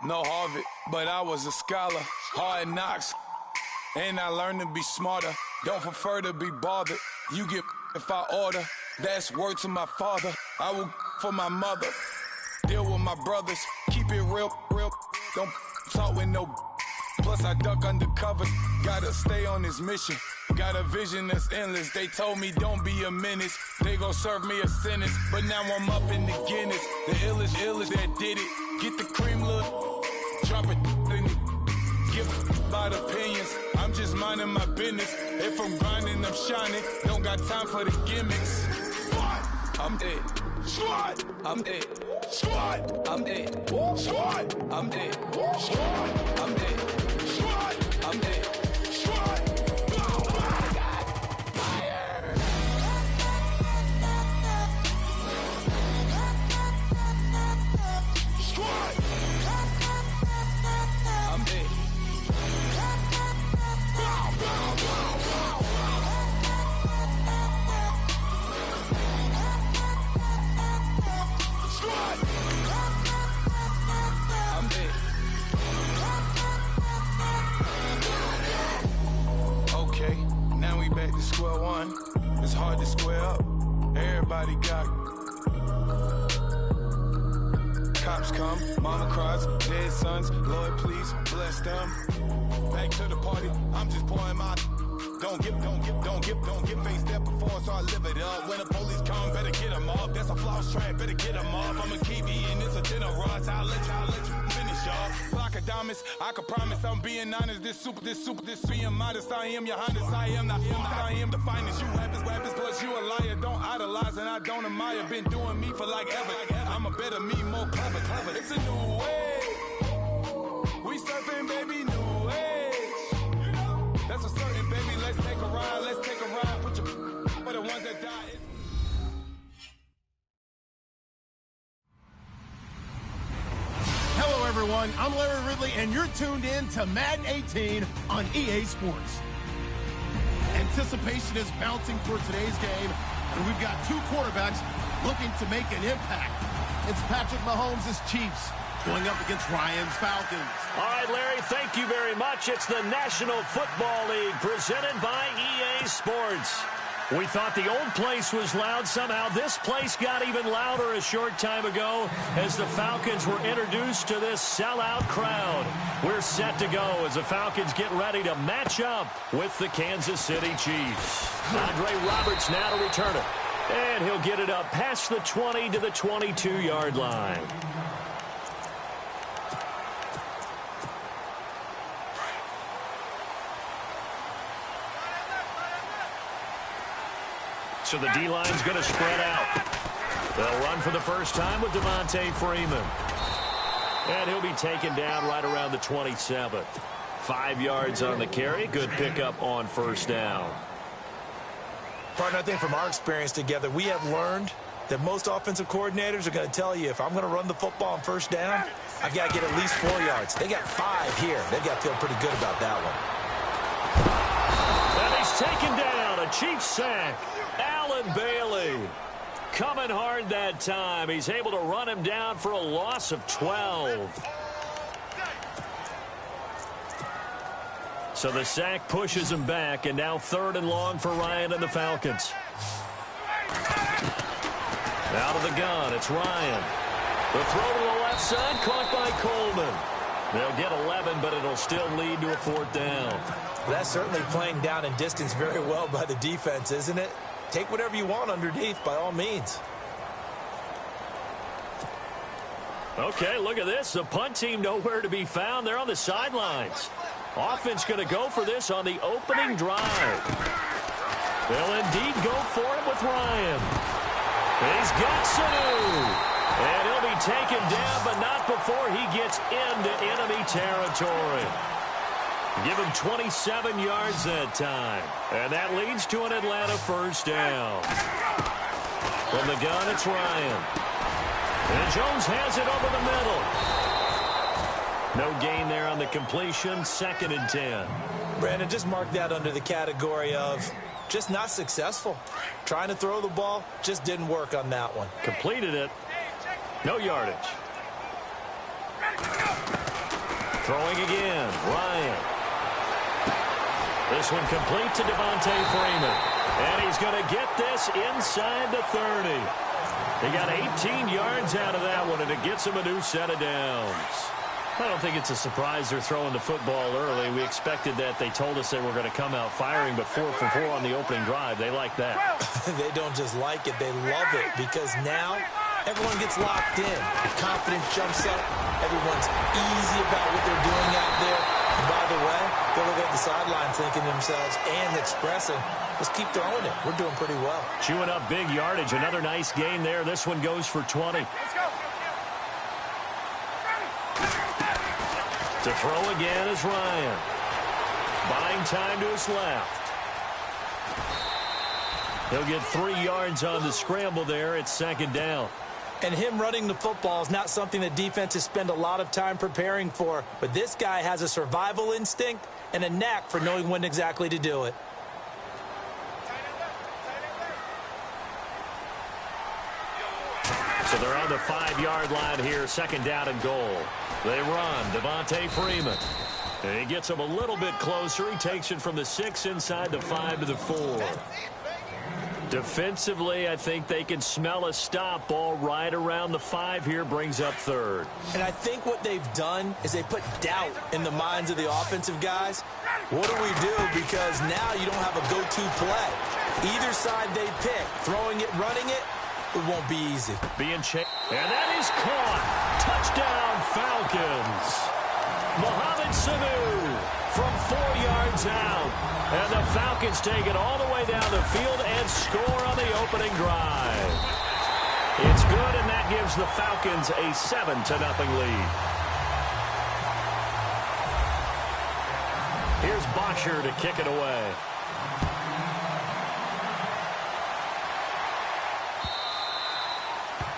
No Harvard, but I was a scholar. Hard knocks, and I learned to be smarter. Don't prefer to be bothered. You get if I order. That's word to my father. I will for my mother. Deal with my brothers. Keep it real, real. Don't talk with no. Plus I duck under covers. Gotta stay on this mission. Got a vision that's endless. They told me don't be a menace. They gon' serve me a sentence. But now I'm up in the Guinness. The illest that did it. Get the cream, look. Drop it in it. Give about opinions. I'm just minding my business. If I'm grinding, I'm shining. Don't got time for the gimmicks. I'm it. Squad. I'm it. Squad. I'm it. Squad. I'm it. Squad. I'm it. Squad. I'm it. Squad. Back to square one. It's hard to square up. Everybody got cops come, mama cries, dead sons. Lord, please bless them. Back to the party. I'm just pouring my. Don't get face step before, so I live it up. When the police come, better get them up. That's a floss track, better get them up. I'ma keep eating this a dinner rush. I'll let you finish up. Block of diamonds, I can promise I'm being honest. This being modest. I am your highness, I am not him. I am the finest. You rappers, plus you a liar. Don't idolize and I don't admire. Been doing me for like ever. I'm a better me, more clever. It's a new way. We surfing, baby, new age. That's a certain, baby. Let's take a ride. Put your for the ones that die. Hello, everyone. I'm Larry Ridley, and you're tuned in to Madden 18 on EA Sports. Anticipation is mounting for today's game, and we've got two quarterbacks looking to make an impact. It's Patrick Mahomes' Chiefs going up against Ryan's Falcons. All right, Larry, thank you very much. It's the National Football League presented by EA Sports. We thought the old place was loud. Somehow this place got even louder a short time ago as the Falcons were introduced to this sellout crowd. We're set to go as the Falcons get ready to match up with the Kansas City Chiefs. Andre Roberts now to return it. And he'll get it up past the 20 to the 22-yard line. So the D-line's going to spread out. They'll run for the first time with Devontae Freeman. And he'll be taken down right around the 27. 5 yards on the carry. Good pickup on first down. Partner, I think from our experience together, we have learned that most offensive coordinators are going to tell you, if I'm going to run the football on first down, I've got to get at least 4 yards. They got 5 here. They've got to feel pretty good about that one. And he's taken down. A Chiefs sack. Allen Bailey coming hard that time. He's able to run him down for a loss of 12. So the sack pushes him back, and now 3rd and long for Ryan and the Falcons. Out of the gun, it's Ryan. The throw to the left side, caught by Coleman. They'll get 11, but it'll still lead to a 4th down. That's certainly playing down in distance very well by the defense, isn't it? Take whatever you want underneath, by all means. Okay, look at this. The punt team nowhere to be found. They're on the sidelines. Offense going to go for this on the opening drive. They'll indeed go for it with Ryan. He's got Sanu. And he'll be taken down, but not before he gets into enemy territory. Give him 27 yards that time. And that leads to an Atlanta first down. From the gun, it's Ryan. And Jones has it over the middle. No gain there on the completion. 2nd and 10. Brandon, just mark that under the category of just not successful. Trying to throw the ball, just didn't work on that one. Completed it. No yardage. Throwing again, Ryan. This one complete to Devontae Freeman. And he's going to get this inside the 30. He got 18 yards out of that one, and it gets him a new set of downs. I don't think it's a surprise they're throwing the football early. We expected that. They told us they were going to come out firing, but 4 for 4 on the opening drive. They like that. They don't just like it, they love it, because now everyone gets locked in. Confidence jumps up. Everyone's easy about what they're doing out there. And by the way, they look at the sideline thinking to themselves and expressing, let's keep throwing it. We're doing pretty well. Chewing up big yardage. Another nice gain there. This one goes for 20. To throw again is Ryan. Buying time to his left. He'll get 3 yards on the scramble there. It's second down. And him running the football is not something that defenses spend a lot of time preparing for. But this guy has a survival instinct and a knack for knowing when exactly to do it. So they're on the 5-yard line here, second down and goal. They run, Devontae Freeman. And he gets him a little bit closer. He takes it from the 6 inside the 5 to the 4. Defensively, I think they can smell a stop. Ball right around the 5 here, brings up third. And I think what they've done is they put doubt in the minds of the offensive guys. What do we do? Because now you don't have a go-to play. Either side they pick, throwing it, running it, it won't be easy. Being chased, and that is caught. Touchdown, Falcons. Mohamed Sanu from 4 yards out. And the Falcons take it all the way down the field and score on the opening drive. It's good, and that gives the Falcons a 7-0 lead. Here's Bosher to kick it away.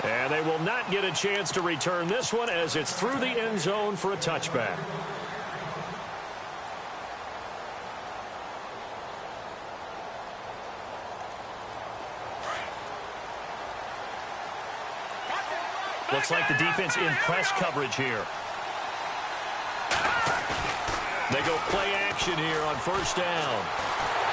And they will not get a chance to return this one as it's through the end zone for a touchback. Looks like the defense in press coverage here. They go play action here on first down.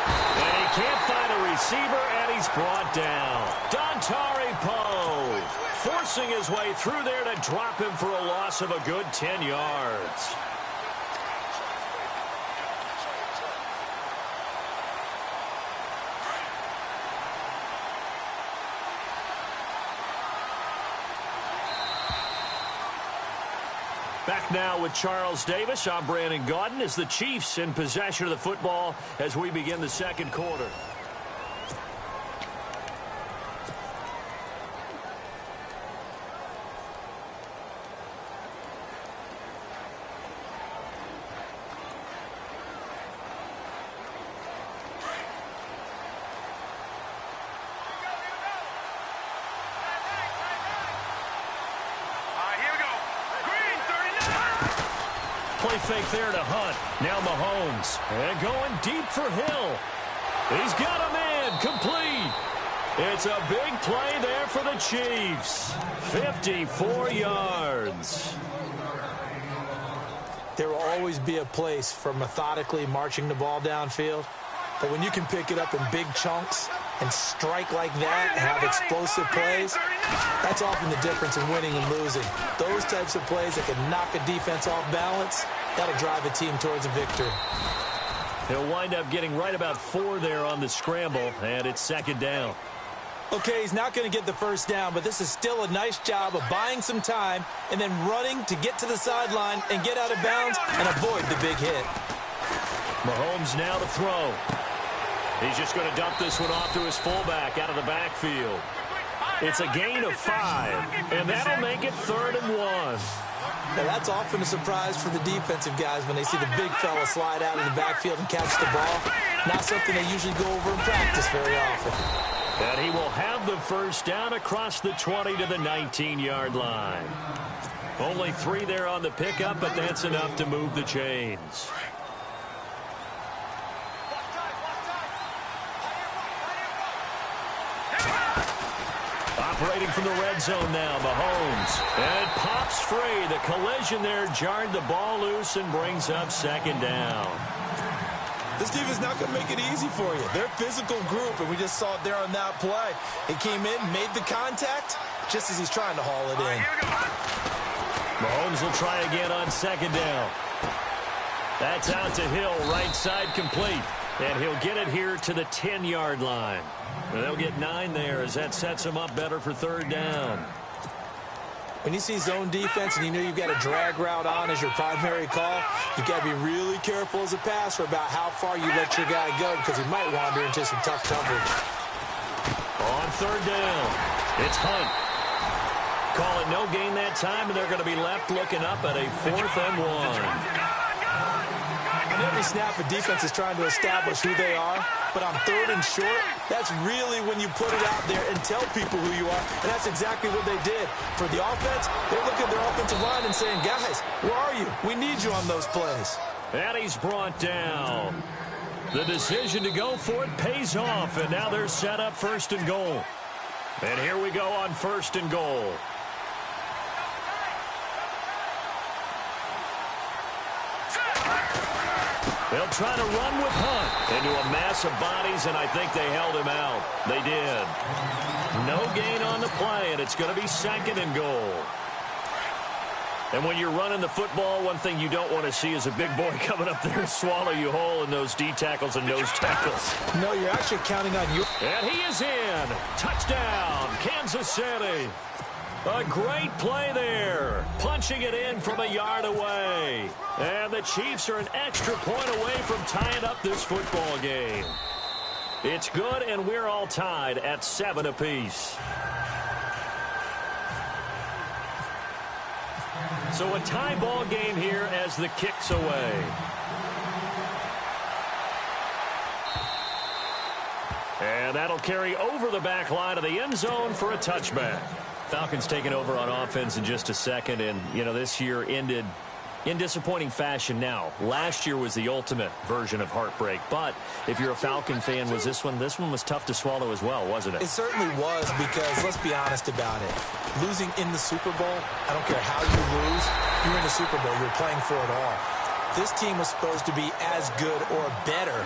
And he can't find a receiver, and he's brought down. Dontari Poe forcing his way through there to drop him for a loss of a good 10 yards. Back now with Charles Davis. I'm Brandon Gaudin as the Chiefs in possession of the football as we begin the second quarter. Play fake there to Hunt. Now Mahomes. And going deep for Hill. He's got a man. Complete. It's a big play there for the Chiefs. 54 yards. There will always be a place for methodically marching the ball downfield. But when you can pick it up in big chunks and strike like that and have explosive plays, that's often the difference in winning and losing. Those types of plays that can knock a defense off balance, that'll drive a team towards a victory. He'll wind up getting right about 4 there on the scramble, and it's second down. Okay, he's not going to get the first down, but this is still a nice job of buying some time and then running to get to the sideline and get out of bounds and avoid the big hit. Mahomes now to throw. He's just going to dump this one off to his fullback out of the backfield. It's a gain of 5, and that'll make it 3rd and 1. Now, that's often a surprise for the defensive guys when they see the big fella slide out of the backfield and catch the ball. Not something they usually go over in practice very often. And he will have the first down across the 20 to the 19-yard line. Only 3 there on the pickup, but that's enough to move the chains. operating from the red zone now, Mahomes. And it pops free. The collision there jarred the ball loose and brings up second down. This defense is not going to make it easy for you. They're a physical group, and we just saw it there on that play. He came in, made the contact, just as he's trying to haul it in. Mahomes will try again on second down. That's out to Hill, right side complete. And he'll get it here to the 10-yard line. And they'll get 9 there as that sets him up better for third down. When you see zone defense and you know you've got a drag route on as your primary call, you've got to be really careful as a passer about how far you let your guy go because he might wander into some tough coverage. On third down, it's Hunt. Call it no gain that time, and they're going to be left looking up at a 4th and 1. On every snap, a defense is trying to establish who they are, but on 3rd and short, that's really when you put it out there and tell people who you are, and that's exactly what they did. For the offense, they're looking at their offensive line and saying, guys, where are you? We need you on those plays. And he's brought down. The decision to go for it pays off, and now they're set up 1st and goal. And here we go on 1st and goal. They'll try to run with Hunt into a mass of bodies, and I think they held him out. They did. No gain on the play, and it's going to be 2nd and goal. And when you're running the football, one thing you don't want to see is a big boy coming up there and swallow you whole in those D tackles and nose tackles. No, you're actually counting on you. And he is in. Touchdown, Kansas City. A great play there. Punching it in from a yard away. And the Chiefs are an extra point away from tying up this football game. It's good, and we're all tied at 7 apiece. So a tie ball game here as the kick's away. And that'll carry over the back line of the end zone for a touchback. Falcons taking over on offense in just a second, and, you know, this year ended in disappointing fashion now. Last year was the ultimate version of heartbreak, but if you're a Falcon fan, was this one was tough to swallow as well, wasn't it? It certainly was, because let's be honest about it. Losing in the Super Bowl, I don't care how you lose, you're in the Super Bowl, you're playing for it all. This team was supposed to be as good or better.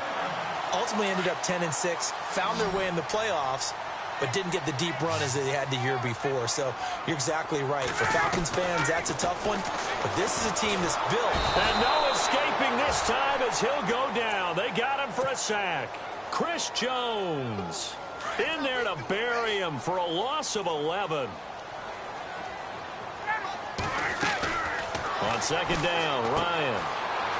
Ultimately ended up 10-6, found their way in the playoffs, but didn't get the deep run as they had the year before. So you're exactly right. For Falcons fans, that's a tough one. But this is a team that's built. And no escaping this time as he'll go down. They got him for a sack. Chris Jones in there to bury him for a loss of 11. On second down, Ryan.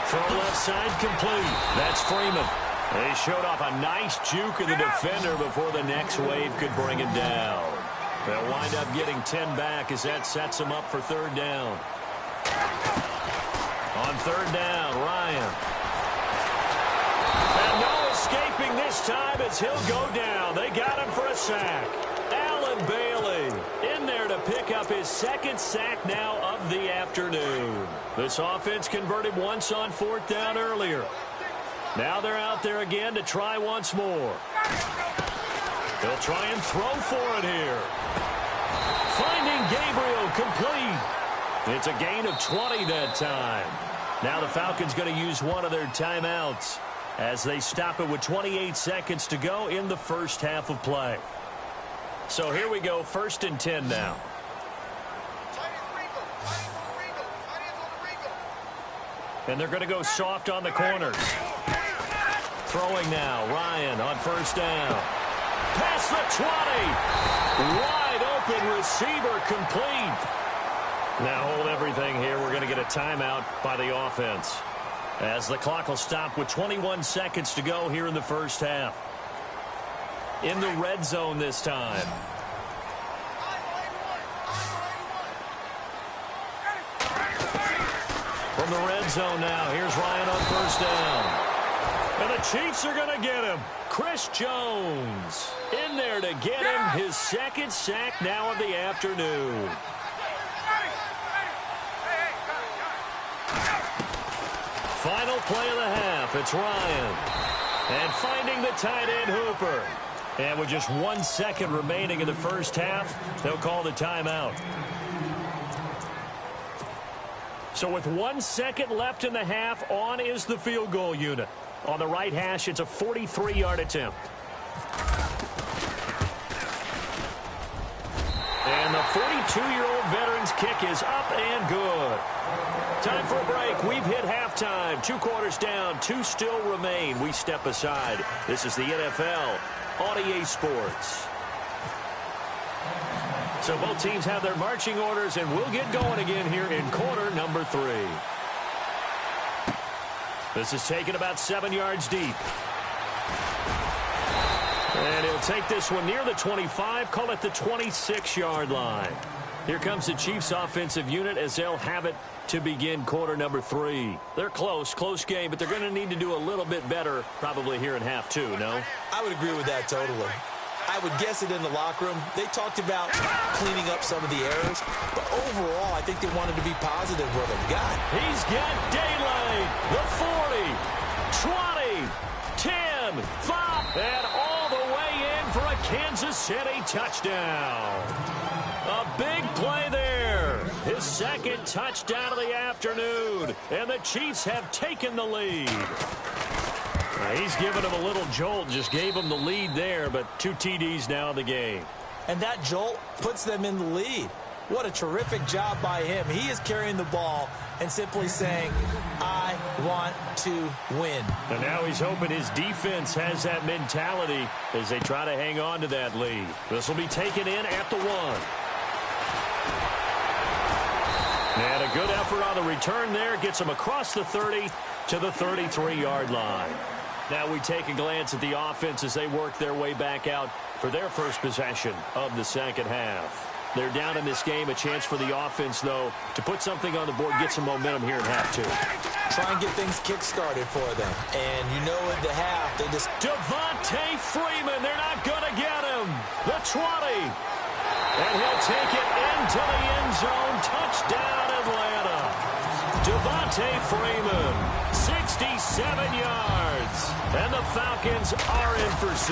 Throw left side complete. That's Freeman. They showed off a nice juke of the defender before the next wave could bring him down. They'll wind up getting 10 back as that sets them up for third down. On third down, Ryan. And no escaping this time as he'll go down. They got him for a sack. Allen Bailey in there to pick up his 2nd sack now of the afternoon. This offense converted once on 4th down earlier. Now they're out there again to try once more. They'll try and throw for it here. Finding Gabriel complete. It's a gain of 20 that time. Now the Falcons going to use one of their timeouts as they stop it with 28 seconds to go in the first half of play. So here we go, 1st and 10 now. And they're going to go soft on the corners. Throwing now, Ryan on 1st down. Past the 20. Wide open receiver complete. Now hold everything here. We're going to get a timeout by the offense, as the clock will stop with 21 seconds to go here in the first half. In the red zone this time. From the red zone now, here's Ryan on 1st down. And the Chiefs are going to get him. Chris Jones in there to get him his 2nd sack now of the afternoon. Final play of the half. It's Ryan. And finding the tight end Hooper. And with just 1 second remaining in the first half, they'll call the timeout. So with 1 second left in the half, on is the field goal unit. On the right hash, it's a 43-yard attempt. And the 42-year-old veteran's kick is up and good. Time for a break. We've hit halftime. 2 quarters down. 2 still remain. We step aside. This is the NFL on EA Sports. So both teams have their marching orders, and we'll get going again here in quarter number 3. This is taken about 7 yards deep. And he'll take this one near the 25, call it the 26-yard line. Here comes the Chiefs offensive unit as they'll have it to begin quarter number 3. They're close game, but they're going to need to do a little bit better probably here in half 2, no? I would agree with that totally. I would guess it in the locker room. They talked about cleaning up some of the errors, but overall, I think they wanted to be positive where they got. He's got daylight. The 40, 20, 10, 5, and all the way in for a Kansas City touchdown. A big play there. His second touchdown of the afternoon, and the Chiefs have taken the lead. He's given him a little jolt, just gave him the lead there, but 2 TDs now in the game. And that jolt puts them in the lead. What a terrific job by him. He is carrying the ball and simply saying, I want to win. And now he's hoping his defense has that mentality as they try to hang on to that lead. This will be taken in at the 1. And a good effort on the return there. Gets him across the 30 to the 33-yard line. Now we take a glance at the offense as they work their way back out for their first possession of the second half. They're down in this game. A chance for the offense, though, to put something on the board, get some momentum here in half 2. Try and get things kick-started for them. And you know at the half, they just... Devontae Freeman, they're not going to get him. The 20. And he'll take it into the end zone. Touchdown, Atlanta. Devontae Freeman, 67 yards. And the Falcons are in for 6.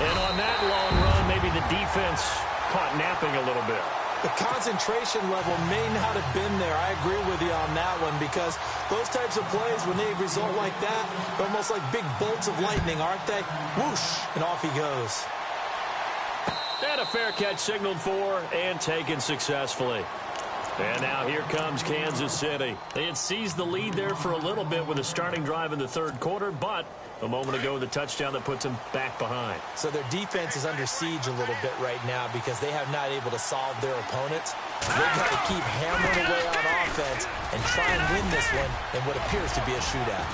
And on that long run, maybe the defense caught napping a little bit. The concentration level may not have been there. I agree with you on that one because those types of plays, when they result like that, they're almost like big bolts of lightning, aren't they? Whoosh, and off he goes. And a fair catch signaled for and taken successfully. And now here comes Kansas City. They had seized the lead there for a little bit with a starting drive in the third quarter, but a moment ago, the touchdown that puts them back behind. So their defense is under siege a little bit right now because they have not able to solve their opponents. They've got to keep hammering away on offense and try and win this one in what appears to be a shootout.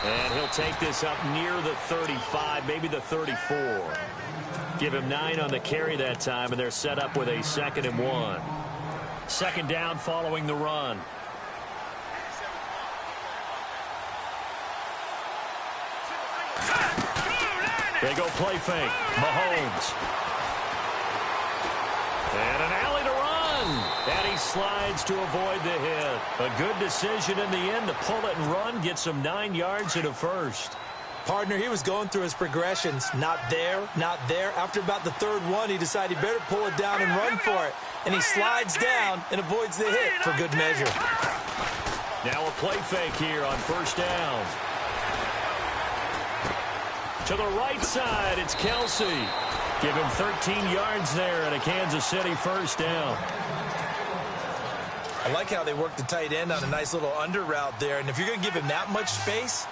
And he'll take this up near the 35, maybe the 34. Give him 9 on the carry that time, and they're set up with a 2nd and 1. Second down following the run. They go play fake. Mahomes. And an alley to run. And he slides to avoid the hit. A good decision in the end to pull it and run. Gets him 9 yards and a first. Partner, he was going through his progressions. Not there, not there. After about the third one, he decided he better pull it down and run for it. And he slides down and avoids the hit for good measure. Now a play fake here on first down. To the right side, it's Kelsey. Give him 13 yards there and a Kansas City first down. I like how they work the tight end on a nice little under route there. And if you're going to give him that much space,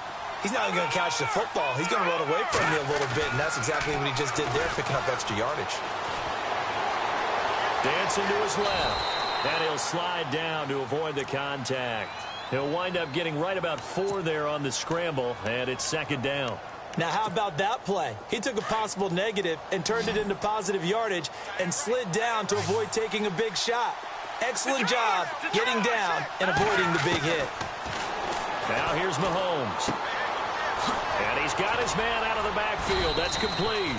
he's not even going to catch the football. He's going to run away from you a little bit, and that's exactly what he just did there, picking up extra yardage. Dancing to his left. And he'll slide down to avoid the contact. He'll wind up getting right about 4 there on the scramble, and it's second down. Now, how about that play? He took a possible negative and turned it into positive yardage and slid down to avoid taking a big shot. Excellent job getting down and avoiding the big hit. Now here's Mahomes. And he's got his man out of the backfield. That's complete.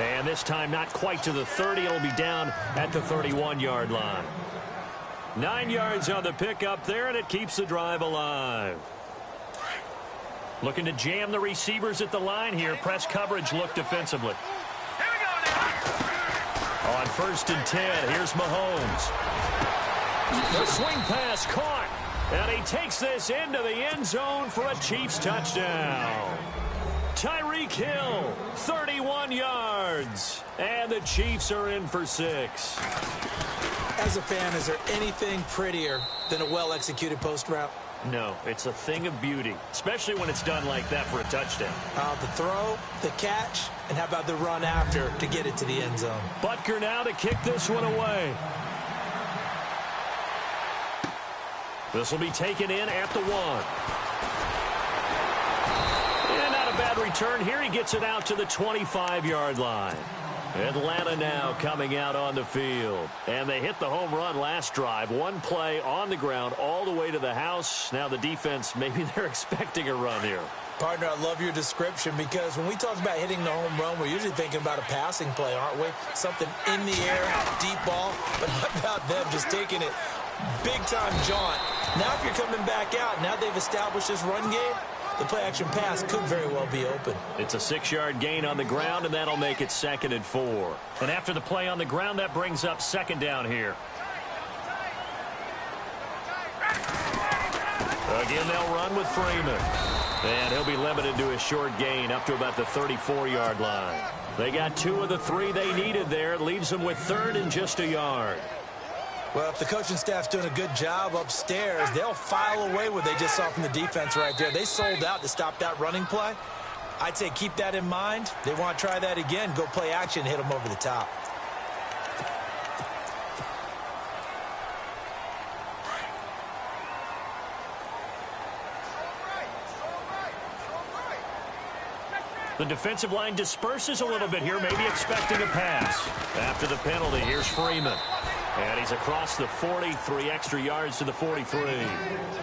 And this time not quite to the 30. It'll be down at the 31-yard line. 9 yards on the pickup there, and it keeps the drive alive. Looking to jam the receivers at the line here. Press coverage look defensively. On 1st and 10, here's Mahomes. The swing pass caught. And he takes this into the end zone for a Chiefs touchdown. Tyreek Hill, 31 yards. And the Chiefs are in for 6. As a fan, is there anything prettier than a well-executed post route? No, it's a thing of beauty, especially when it's done like that for a touchdown. The throw, the catch, and how about the run after to get it to the end zone? Butker now to kick this one away. This will be taken in at the 1. And not a bad return here. He gets it out to the 25-yard line. Atlanta now coming out on the field. And they hit the home run last drive. One play on the ground all the way to the house. Now the defense, maybe they're expecting a run here. Partner, I love your description because when we talk about hitting the home run, we're usually thinking about a passing play, aren't we? Something in the air, deep ball. But how about them just taking it big-time jaunt? Now if you're coming back out, now they've established this run game, the play-action pass could very well be open. It's a 6-yard gain on the ground, and that'll make it 2nd and 4. And after the play on the ground, that brings up 2nd down here. Again, they'll run with Freeman. And he'll be limited to a short gain up to about the 34-yard line. They got 2 of the 3 they needed there. It leaves them with 3rd and just a yard. Well, if the coaching staff's doing a good job upstairs, they'll file away what they just saw from the defense right there. They sold out to stop that running play. I'd say keep that in mind. They want to try that again. Go play action, hit them over the top. The defensive line disperses a little bit here, maybe expecting a pass. After the penalty, here's Freeman. And he's across the 40, 3 extra yards to the 43.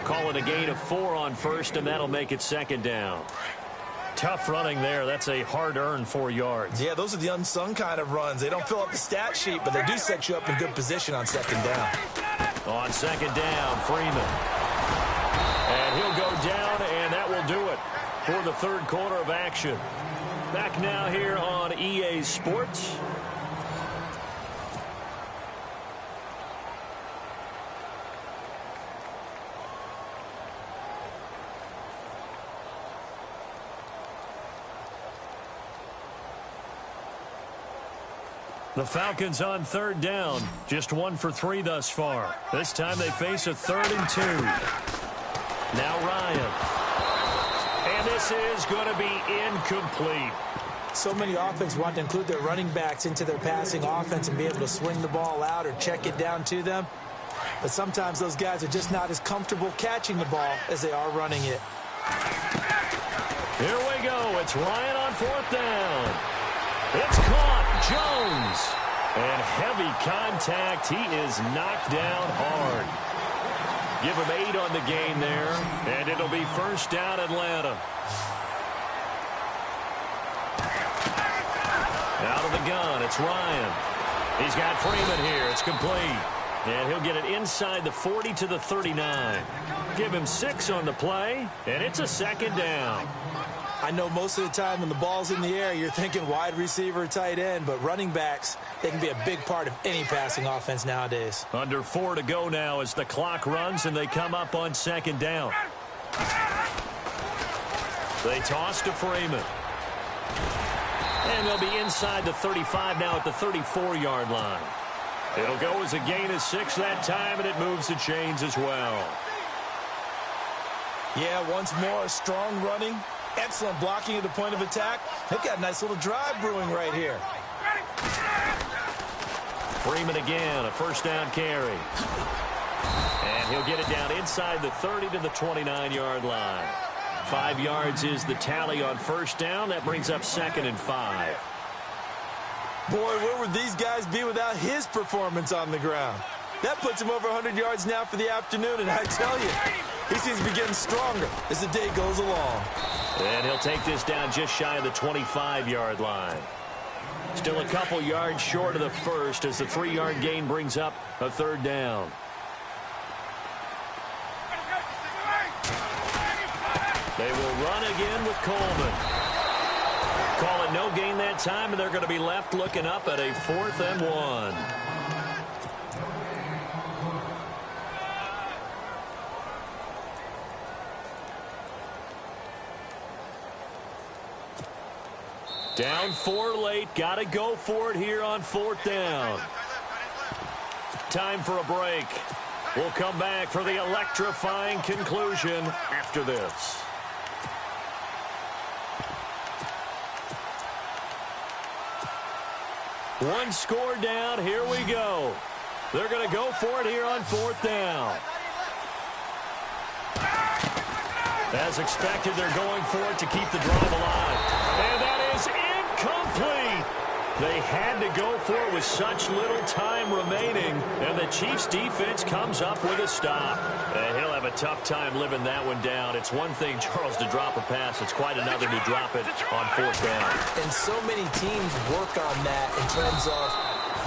Call it a gain of 4 on 1st, and that'll make it 2nd down. Tough running there. That's a hard-earned 4 yards. Yeah, those are the unsung kind of runs. They don't fill up the stat sheet, but they do set you up in good position on 2nd down. On 2nd down, Freeman. And he'll go down, and that will do it for the 3rd quarter of action. Back now here on EA Sports. The Falcons on 3rd down. Just 1 for 3 thus far. This time they face a 3rd and 2. Now Ryan. And this is going to be incomplete. So many offenses want to include their running backs into their passing offense and be able to swing the ball out or check it down to them. But sometimes those guys are just not as comfortable catching the ball as they are running it. Here we go. It's Ryan on 4th down. It's caught. Jones. And heavy contact. He is knocked down hard. Give him 8 on the gain there. And it'll be 1st down Atlanta. Out of the gun. It's Ryan. He's got Freeman here. It's complete. And he'll get it inside the 40 to the 39. Give him 6 on the play. And it's a 2nd down. I know most of the time when the ball's in the air, you're thinking wide receiver, tight end, but running backs, they can be a big part of any passing offense nowadays. Under 4 to go now as the clock runs and they come up on 2nd down. They toss to Freeman. And they'll be inside the 35 now at the 34-yard line. It'll go as a gain of 6 that time, and it moves the chains as well. Yeah, once more, strong running. Excellent blocking at the point of attack. They've got a nice little drive brewing right here. Freeman again, a 1st down carry. And he'll get it down inside the 30 to the 29-yard line. 5 yards is the tally on 1st down. That brings up 2nd and 5. Boy, where would these guys be without his performance on the ground? That puts him over 100 yards now for the afternoon, and I tell you, he seems to be getting stronger as the day goes along. And he'll take this down just shy of the 25-yard line. Still a couple yards short of the 1st as the 3-yard gain brings up a 3rd down. They will run again with Coleman. Call it no gain that time, and they're going to be left looking up at a 4th and 1. Down 4 late. Got to go for it here on 4th down. Time for a break. We'll come back for the electrifying conclusion after this. One score down. Here we go. They're going to go for it here on 4th down. As expected, they're going for it to keep the drive alive. And that is incomplete. They had to go for it with such little time remaining, and the Chiefs' defense comes up with a stop. And he'll have a tough time living that one down. It's one thing, Charles, to drop a pass. It's quite another to drop it on 4th down. And so many teams work on that in terms of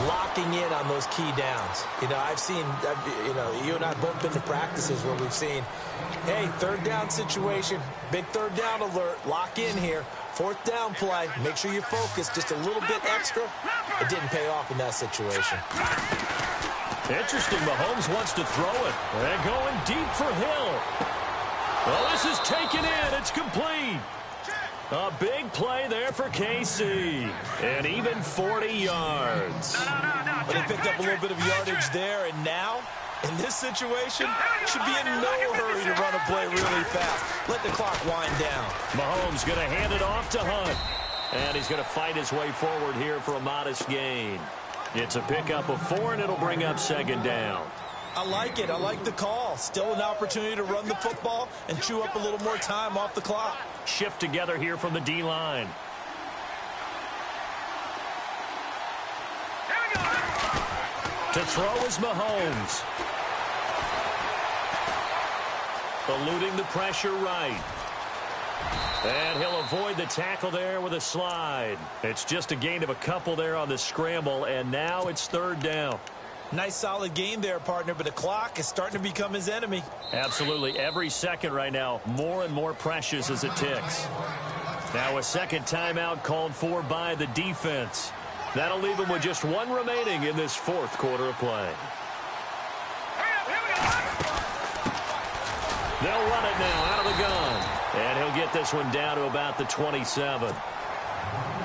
locking in on those key downs. You know, you and I both been to practices where we've seen, hey, 3rd down situation, big 3rd down alert, lock in here. 4th down play, make sure you focus just a little bit extra. It didn't pay off in that situation. Interesting, Mahomes wants to throw it. And going deep for Hill. Well, this is taken in. It's complete. A big play there for KC. And even 40 yards. But they picked up a little bit of yardage there, and now, in this situation, should be in no hurry to run a play really fast. Let the clock wind down. Mahomes going to hand it off to Hunt. And he's going to fight his way forward here for a modest gain. It's a pickup of 4, and it'll bring up 2nd down. I like it. I like the call. Still an opportunity to run the football and chew up a little more time off the clock. Shift together here from the D-line. To throw is Mahomes. Eluding the pressure right. And he'll avoid the tackle there with a slide. It's just a gain of a couple there on the scramble, and now it's 3rd down. Nice solid game there, partner, but the clock is starting to become his enemy. Absolutely. Every second right now, more and more precious as it ticks. Now a 2nd timeout called for by the defense. That'll leave him with just 1 remaining in this 4th quarter of play. They'll run it now out of the gun. And he'll get this one down to about the 27.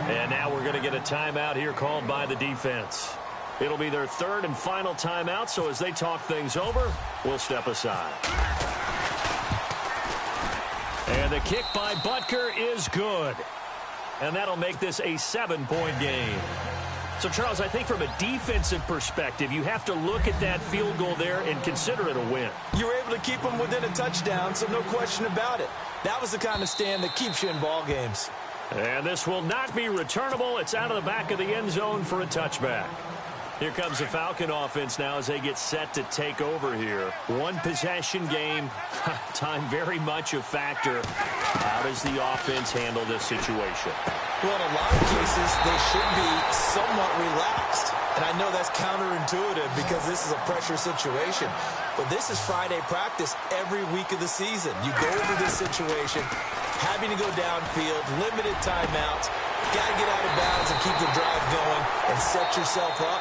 And now we're going to get a timeout here called by the defense. It'll be their 3rd and final timeout, so as they talk things over, we'll step aside. And the kick by Butker is good. And that'll make this a 7-point game. So, Charles, I think from a defensive perspective, you have to look at that field goal there and consider it a win. You were able to keep them within a touchdown, so no question about it. That was the kind of stand that keeps you in ball games. And this will not be returnable. It's out of the back of the end zone for a touchback. Here comes the Falcon offense now as they get set to take over here. 1 possession game. Time very much a factor. How does the offense handle this situation? Well, in a lot of cases, they should be somewhat relaxed. And I know that's counterintuitive because this is a pressure situation. But this is Friday practice every week of the season. You go over this situation, having to go downfield, limited timeouts, got to get out of bounds and keep the drive going and set yourself up.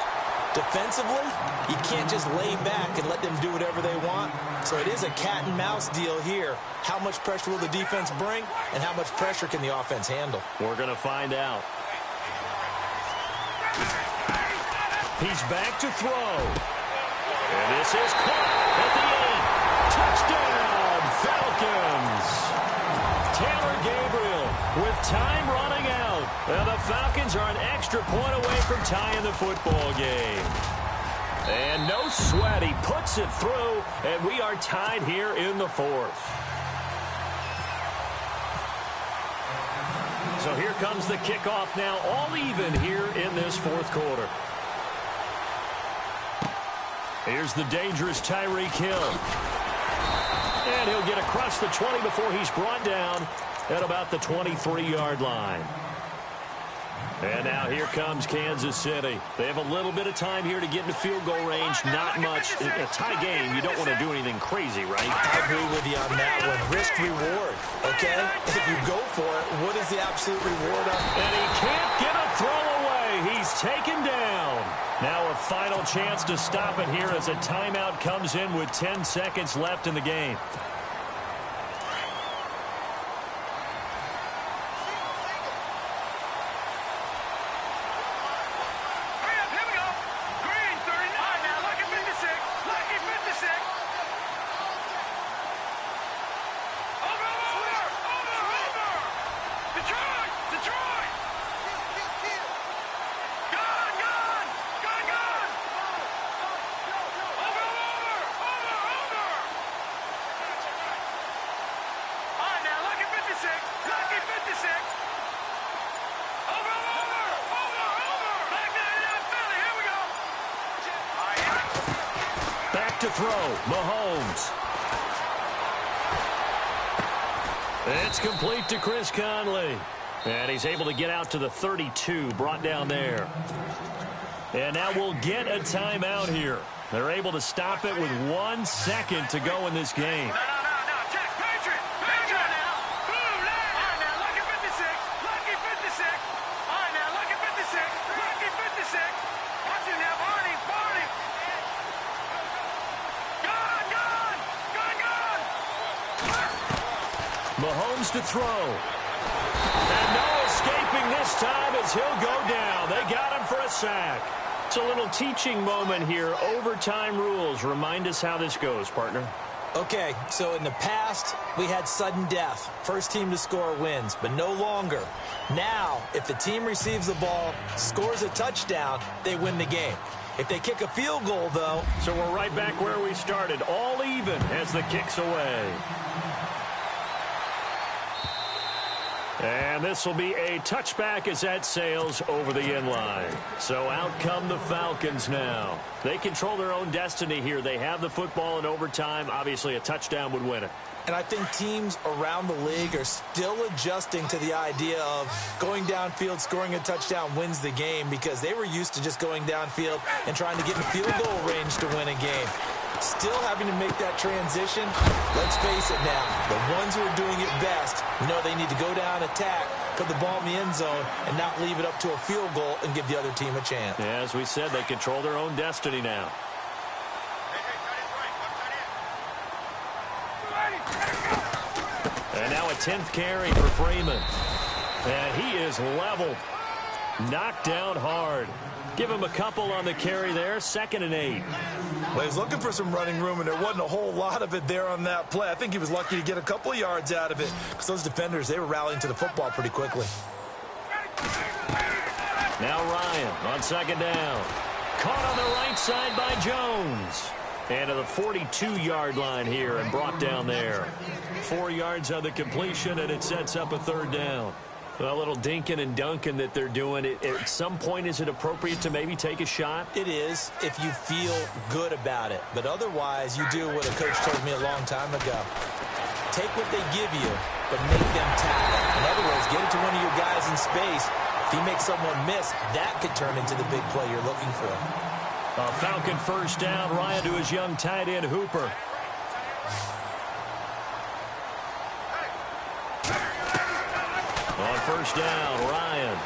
Defensively, you can't just lay back and let them do whatever they want. So it is a cat and mouse deal here. How much pressure will the defense bring, and how much pressure can the offense handle? We're going to find out. He's back to throw. And this is caught at the 8. Touchdown, Falcons. Taylor Gabriel with time running out. Well, the Falcons are an extra point away from tying the football game. And no sweat. He puts it through, and we are tied here in the 4th. So here comes the kickoff now, all even here in this 4th quarter. Here's the dangerous Tyreek Hill. And he'll get across the 20 before he's brought down at about the 23-yard line. And now here comes Kansas City. They have a little bit of time here to get into field goal range. Not much. In a tie game, you don't want to do anything crazy, right? I agree with you on that one. Risk reward, okay? If you go for it, what is the absolute reward on it? And he can't get a throw away. He's taken down. Now a final chance to stop it here as a timeout comes in with 10 seconds left in the game. To throw, Mahomes. It's complete to Chris Conley. And he's able to get out to the 32, brought down there. And now we'll get a timeout here. They're able to stop it with 1 second to go in this game. Mahomes to throw. And no escaping this time as he'll go down. They got him for a sack. It's a little teaching moment here. Overtime rules. Remind us how this goes, partner. Okay, so in the past, we had sudden death. First team to score wins, but no longer. Now, if the team receives the ball, scores a touchdown, they win the game. If they kick a field goal, though... So we're right back where we started. All even as the kick's away. And this will be a touchback as that sails over the end line. So out come the Falcons now. They control their own destiny here. They have the football in overtime. Obviously, a touchdown would win it. And I think teams around the league are still adjusting to the idea of going downfield, scoring a touchdown wins the game, because they were used to just going downfield and trying to get in field goal range to win a game. Still having to make that transition. Let's face it now, the ones who are doing it best know they need to go down, attack, put the ball in the end zone, and not leave it up to a field goal and give the other team a chance. Yeah, as we said, they control their own destiny now. And now a 10th carry for Freeman. And he is leveled. Knocked down hard. Give him a couple on the carry there. 2nd and 8. Well, he was looking for some running room, and there wasn't a whole lot of it there on that play. I think he was lucky to get a couple of yards out of it, because those defenders, they were rallying to the football pretty quickly. Now Ryan on 2nd down. Caught on the right side by Jones. And to the 42-yard line here and brought down there. 4 yards on the completion, and it sets up a 3rd down. A little dinking and dunking that they're doing. At some point, is it appropriate to maybe take a shot? It is, if you feel good about it. But otherwise, you do what a coach told me a long time ago. Take what they give you, but make them tackle. In other words, get it to one of your guys in space. If you make someone miss, that could turn into the big play you're looking for. A Falcon 1st down. Ryan to his young tight end, Hooper. On 1st down, Ryan.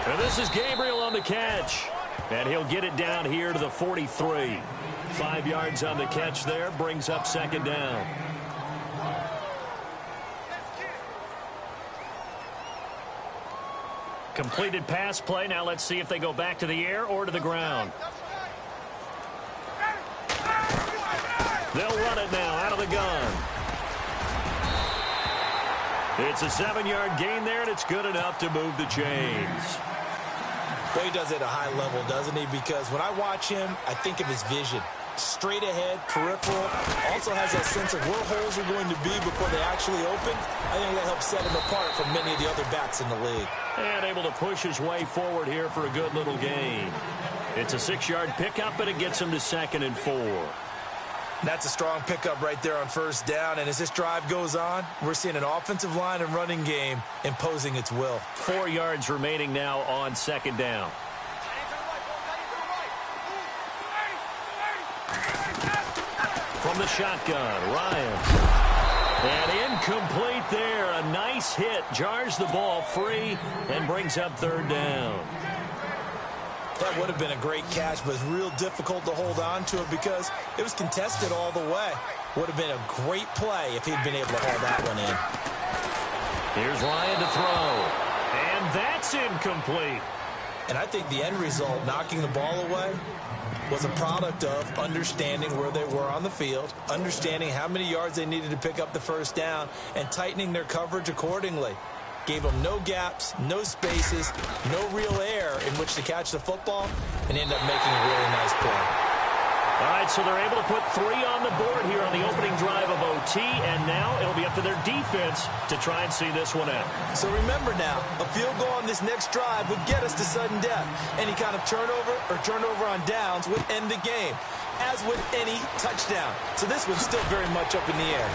And this is Gabriel on the catch. And he'll get it down here to the 43. 5 yards on the catch there. Brings up 2nd down. Completed pass play. Now let's see if they go back to the air or to the ground. They'll run it now out of the gun. It's a 7-yard gain there, and it's good enough to move the chains. Boy, he does it at a high level, doesn't he? Because when I watch him, I think of his vision. Straight ahead, peripheral. Also has that sense of where holes are going to be before they actually open. I think that helps set him apart from many of the other backs in the league. And able to push his way forward here for a good little gain. It's a 6-yard pickup, and it gets him to 2nd and 4. That's a strong pickup right there on first down. And as this drive goes on, we're seeing an offensive line and running game imposing its will. 4 yards remaining now on second down. From the shotgun, Ryan. And incomplete there. A nice hit. Jars the ball free and brings up third down. That would have been a great catch, but it's real difficult to hold on to it because it was contested all the way. Would have been a great play if he'd been able to haul that one in. Here's Ryan to throw. And that's incomplete. And I think the end result, knocking the ball away, was a product of understanding where they were on the field, understanding how many yards they needed to pick up the first down, and tightening their coverage accordingly. Gave them no gaps, no spaces, no real air in which to catch the football, and end up making a really nice play. All right, so they're able to put 3 on the board here on the opening drive of OT, and now it'll be up to their defense to try and see this one out. So remember now, a field goal on this next drive would get us to sudden death. Any kind of turnover or turnover on downs would end the game, as would any touchdown. So this one's still very much up in the air.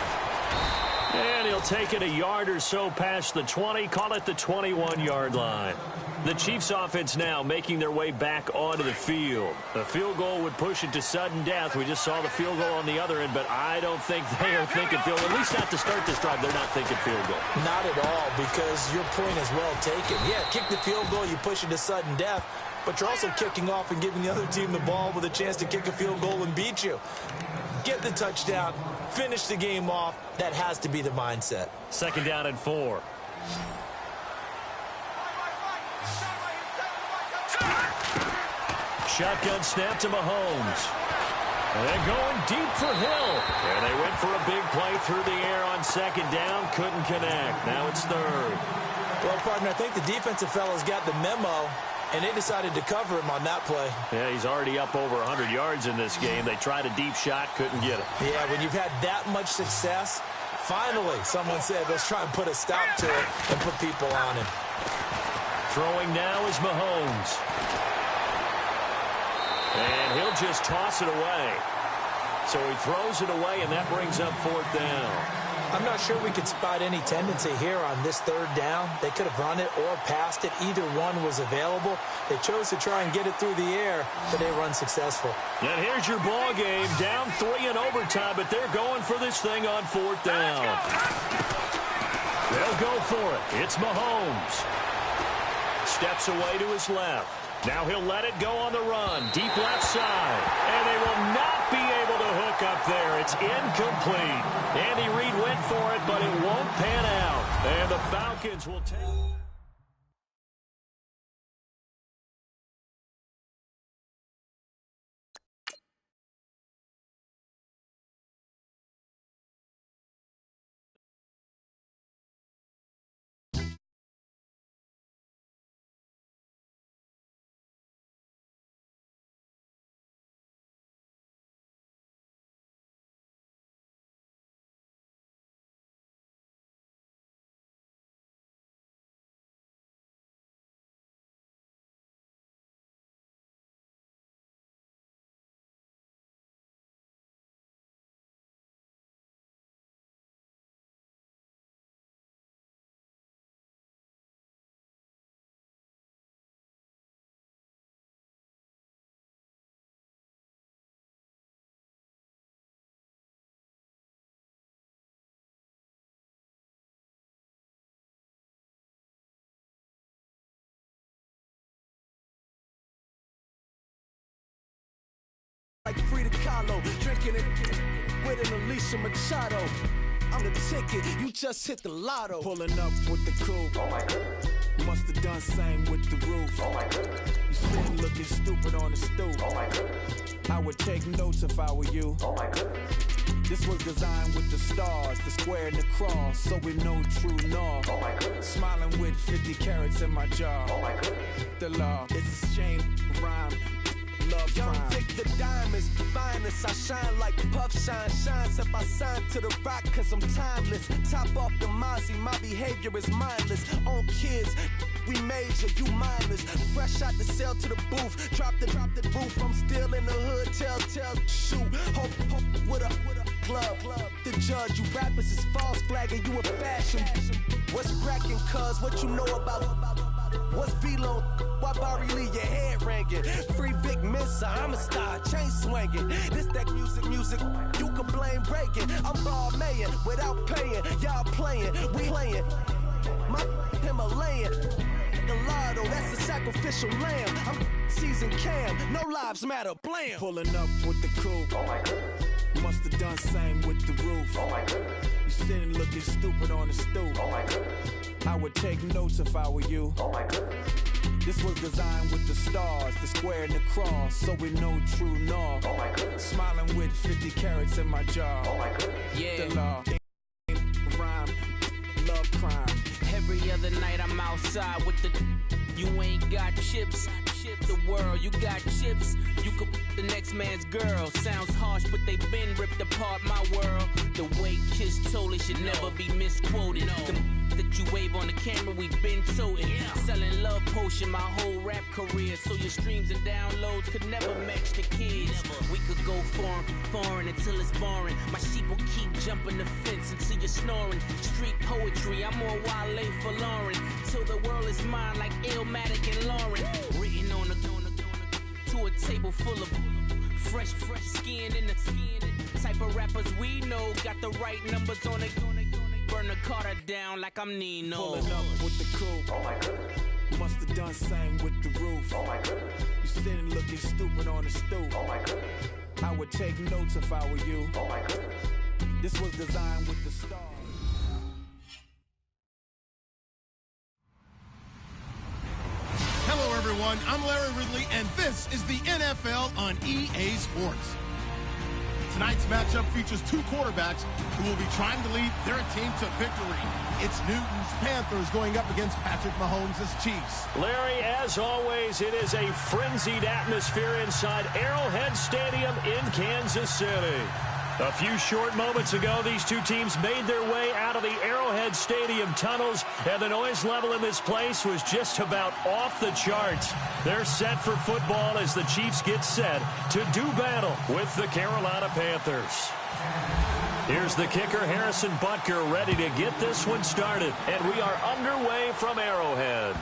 And he'll take it a yard or so past the 20, call it the 21-yard line. The Chiefs offense now making their way back onto the field. The field goal would push it to sudden death. We just saw the field goal on the other end, but I don't think they are thinking field goal. At least not to start this drive. They're not thinking field goal. Not at all, because your point is well taken. Yeah, kick the field goal, you push it to sudden death, but you're also kicking off and giving the other team the ball with a chance to kick a field goal and beat you. Get the touchdown, finish the game off. That has to be the mindset. Second down and 4. Shotgun snap to Mahomes. And they're going deep for Hill. And they went for a big play through the air on second down. Couldn't connect. Now it's third. Well, partner, I think the defensive fellas got the memo, and they decided to cover him on that play. Yeah, he's already up over 100 yards in this game. They tried a deep shot, couldn't get it. Yeah, when you've had that much success, finally someone said, let's try and put a stop to it and put people on him. Throwing now is Mahomes. And he'll just toss it away. So he throws it away, and that brings up fourth down. I'm not sure we could spot any tendency here on this third down. They could have run it or passed it. Either one was available. They chose to try and get it through the air, but they were unsuccessful. And here's your ball game. Down 3 in overtime, but they're going for this thing on fourth down. They'll go for it. It's Mahomes. Steps away to his left. Now he'll let it go on the run. Deep left side. And they will not be able to hook up there. It's incomplete. Andy Reid went for it, but it won't pan out. And the Falcons will take... Like Frida Kahlo, drinking it with an Alicia Machado. I'm the ticket, you just hit the lotto. Pulling up with the coupe. Oh my goodness. Must have done same with the roof. Oh my goodness. You sitting looking stupid on the stoop. Oh my goodness. I would take notes if I were you. Oh my goodness. This was designed with the stars, the square and the cross, so we know true north. Oh my goodness. Smiling with 50 carats in my jaw. Oh my goodness. The law, it's a shame rhyme. Love Young Vic, the diamonds, the finest. I shine like puff shine, shines if I sign to the rock, cause I'm timeless. Top off the Mozzie, my behavior is mindless. On kids, We major, you minors. Fresh out the cell to the booth. Drop the roof. I'm still in the hood. Tell, shoot. Hope with a club. The judge, you rappers is false flagging. You a fashion. What's cracking, cuz? What you know about? What's Velo? Why Barry Lee, your head ringing? Free Vic Mensa, I'm a star, chain swinging. This that music, you can blame Reagan. I'm ball mayin' without paying. Y'all playing, we playing. My Himalayan. Gallardo, that's a sacrificial lamb. I'm seasoned Cam, no lives matter, blam. Pulling up with the coupe. Oh my goodness. Must have done same with the roof. Oh my goodness. You sitting looking stupid on the stoop. Oh my goodness. I would take notes if I were you. Oh my goodness. This was designed with the stars, the square and the cross, so we know true north. Oh my goodness. Smiling with 50 carats in my jaw. Oh my goodness. Yeah. The law. Rhyme. Love crime. Every other night I'm outside with the. You ain't got chips. The world, you got chips. You could the next man's girl. Sounds harsh, but they been ripped apart my world. The way Kiss told it should never be misquoted. The that you wave on the camera, we been toting. Selling love potion my whole rap career. So your streams and downloads could never match the kids. We could go foreign until it's boring. My sheep will keep jumping the fence until you're snoring. Street poetry, I'm more Wale for Lauren. Till the world is mine like Illmatic and Lauren. Written on a to a table full of fresh skin in the type of rappers we know. Got the right numbers on it. Burn the Carter down like I'm Nino. Pulling up with the coupe. Oh my goodness. Must have done same with the roof. Oh my goodness. You sitting looking stupid on the stoop. Oh my goodness. I would take notes if I were you. Oh my goodness. This was designed with the stars. Hello, everyone. I'm Larry Ridley, and this is the NFL on EA Sports. Tonight's matchup features two quarterbacks who will be trying to lead their team to victory. It's Newton's Panthers going up against Patrick Mahomes' Chiefs. Larry, as always, it is a frenzied atmosphere inside Arrowhead Stadium in Kansas City. A few short moments ago, these two teams made their way out of the Arrowhead Stadium tunnels, and the noise level in this place was just about off the charts. They're set for football as the Chiefs get set to do battle with the Carolina Panthers. Here's the kicker, Harrison Butker, ready to get this one started, and we are underway from Arrowhead.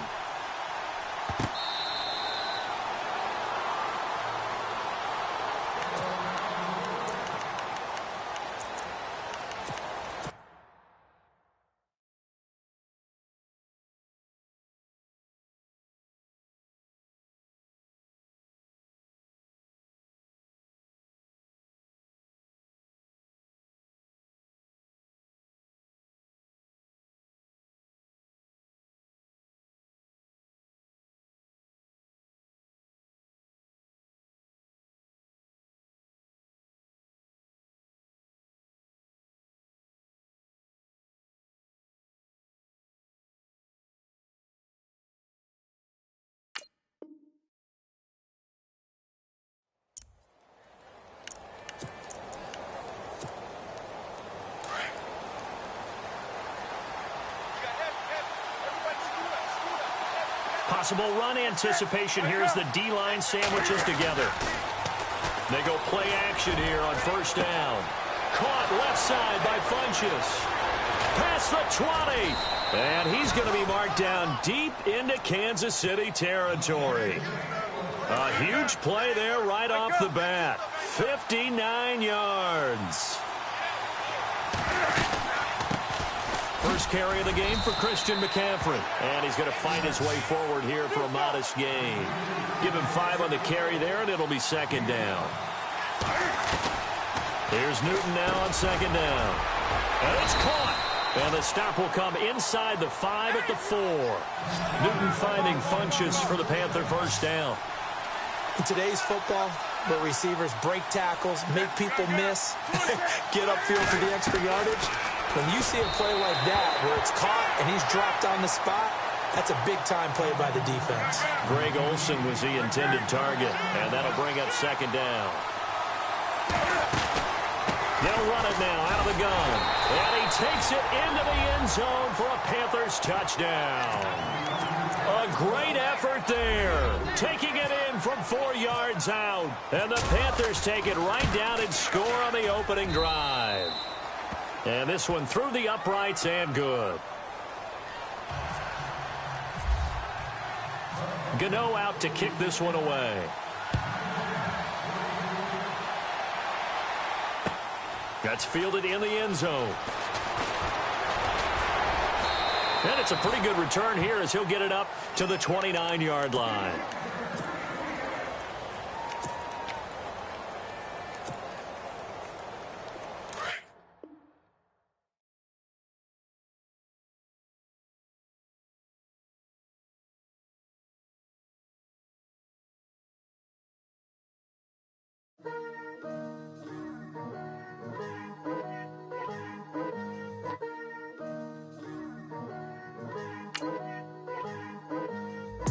Possible run anticipation here as the D-line sandwiches together. They go play action here on first down. Caught left side by Funchess. Past the 20. And he's going to be marked down deep into Kansas City territory. A huge play there right off the bat. 59 yards. First carry of the game for Christian McCaffrey. And he's going to fight his way forward here for a modest gain. Give him 5 on the carry there, and it'll be second down. Here's Newton now on second down. And it's caught. And the stop will come inside the 5 at the 4. Newton finding Funchess for the Panther first down. In today's football, where receivers break tackles, make people miss, get upfield for the extra yardage, when you see a play like that where it's caught and he's dropped on the spot, that's a big-time play by the defense. Greg Olsen was the intended target, and that'll bring up second down. They'll run it now out of the gun. And he takes it into the end zone for a Panthers touchdown. A great effort there. Taking it in from 4 yards out. And the Panthers take it right down and score on the opening drive. And this one through the uprights and good. Gano out to kick this one away. That's fielded in the end zone. And it's a pretty good return here as he'll get it up to the 29-yard line.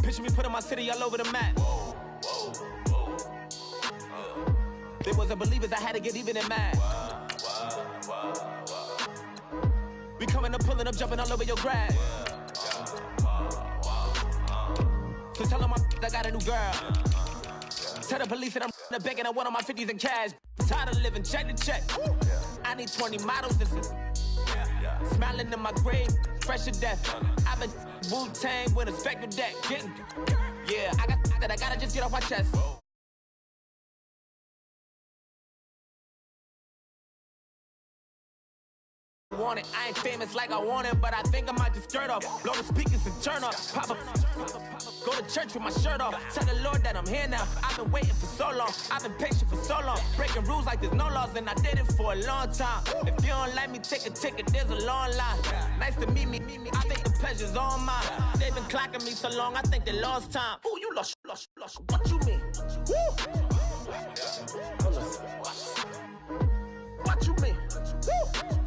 Picture me putting my city all over the map. They wasn't believers, I had to get even in mad. We coming up, pulling up, jumping all over your grass. So tell them I got a new girl. Tell the police that I'm the bank and I want all my 50s in cash. Tired of living check to check. I need 20 models, this is smiling in my grave, fresh to death. I've been Wu-Tang with a spectral deck. Yeah, I gotta just get off my chest. Want it. I ain't famous like I want it, but I think I might just skirt off. Blow the speakers and turn up. Pop up. Go to church with my shirt off. Tell the Lord that I'm here now. I've been waiting for so long. I've been patient for so long. Breaking rules like there's no laws, and I did it for a long time. If you don't like me, take a ticket. There's a long line. Nice to meet me. I think the pleasure's all mine. They've been clocking me so long, I think they lost time. Ooh, you lost. What you mean? Woo. What you mean? Woo.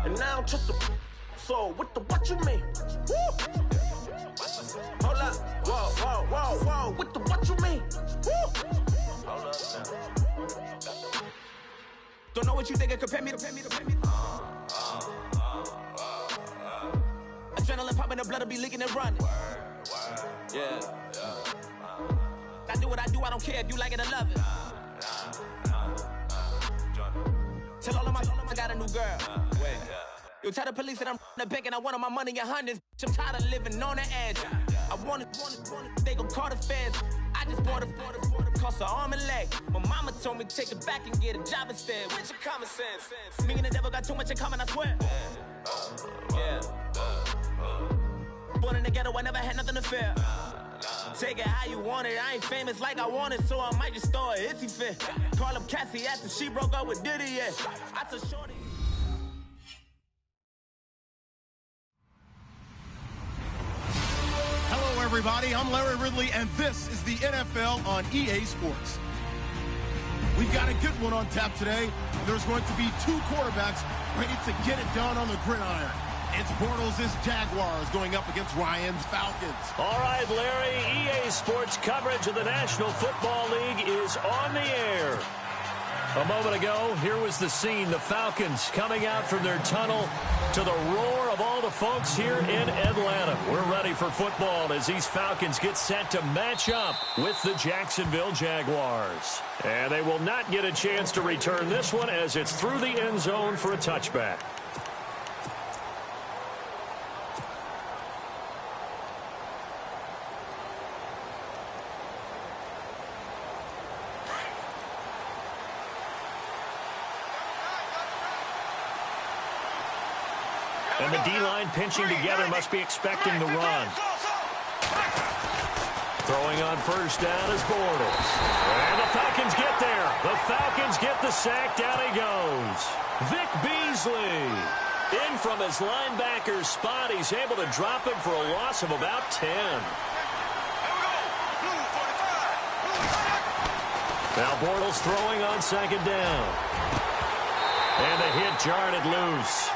And now I'm just a so what you mean? Woo! Hold up, whoa, what you mean? Woo! Hold up now. Don't know what you think, compare me. Adrenaline popping, the blood will be leaking and running. Yeah. I do what I do, I don't care if you like it or love it. Tell all of my I got a new girl. Wait. Yo, tell the police that I'm the bank and I want all my money in hundreds. I'm tired of living on the edge. I want it, they gon' call the feds. I just bought a cost an arm and leg. My mama told me take it back and get a job instead. Where's your common sense? Me and the devil got too much in common, I swear. Yeah. Born in the ghetto, I never had nothing to fear. Take it how you want it. I ain't famous like I want it, so I might just throw a hissy fit. Call up Cassie after she broke up with Diddy, yeah. I told Shorty. Hello, everybody. I'm Larry Ridley, and this is the NFL on EA Sports. We've got a good one on tap today. There's going to be two quarterbacks ready to get it done on the gridiron. It's Bortles' Jaguars going up against Ryan's Falcons. All right, Larry, EA Sports coverage of the National Football League is on the air. A moment ago, here was the scene. The Falcons coming out from their tunnel to the roar of all the folks here in Atlanta. We're ready for football as these Falcons get set to match up with the Jacksonville Jaguars. And they will not get a chance to return this one as it's through the end zone for a touchback. And the D-line pinching together must be expecting the run. Throwing on first down is Bortles. And the Falcons get there. The Falcons get the sack. Down he goes. Vic Beasley. In from his linebacker spot. He's able to drop him for a loss of about 10. Now Bortles throwing on second down. And the hit jarred it loose.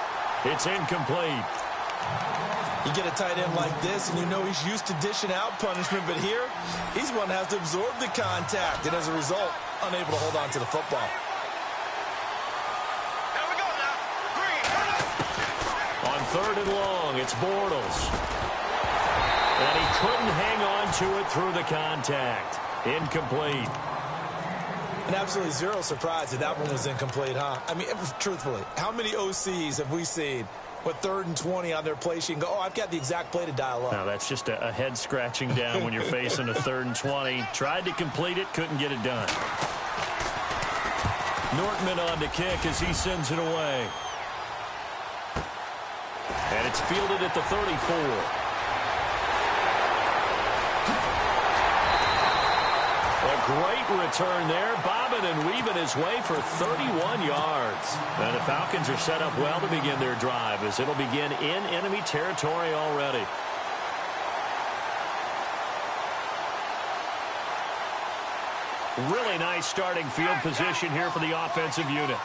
It's incomplete. You get a tight end like this, and you know he's used to dishing out punishment, but here, he's one that has to absorb the contact, and as a result, unable to hold on to the football. There we go now. Green. On third and long, it's Bortles. And he couldn't hang on to it through the contact. Incomplete. And absolutely zero surprise that that one was incomplete, huh? I mean, truthfully, how many OCs have we seen with 3rd and 20 on their play sheet and go, oh, I've got the exact play to dial up? Now, that's just a head scratching down when you're facing a 3rd and 20. Tried to complete it, couldn't get it done. Nortman on to kick as he sends it away. And it's fielded at the 34. A great return there, bobbing and weaving his way for 31 yards. And the Falcons are set up well to begin their drive as it'll begin in enemy territory already. Really nice starting field position here for the offensive unit.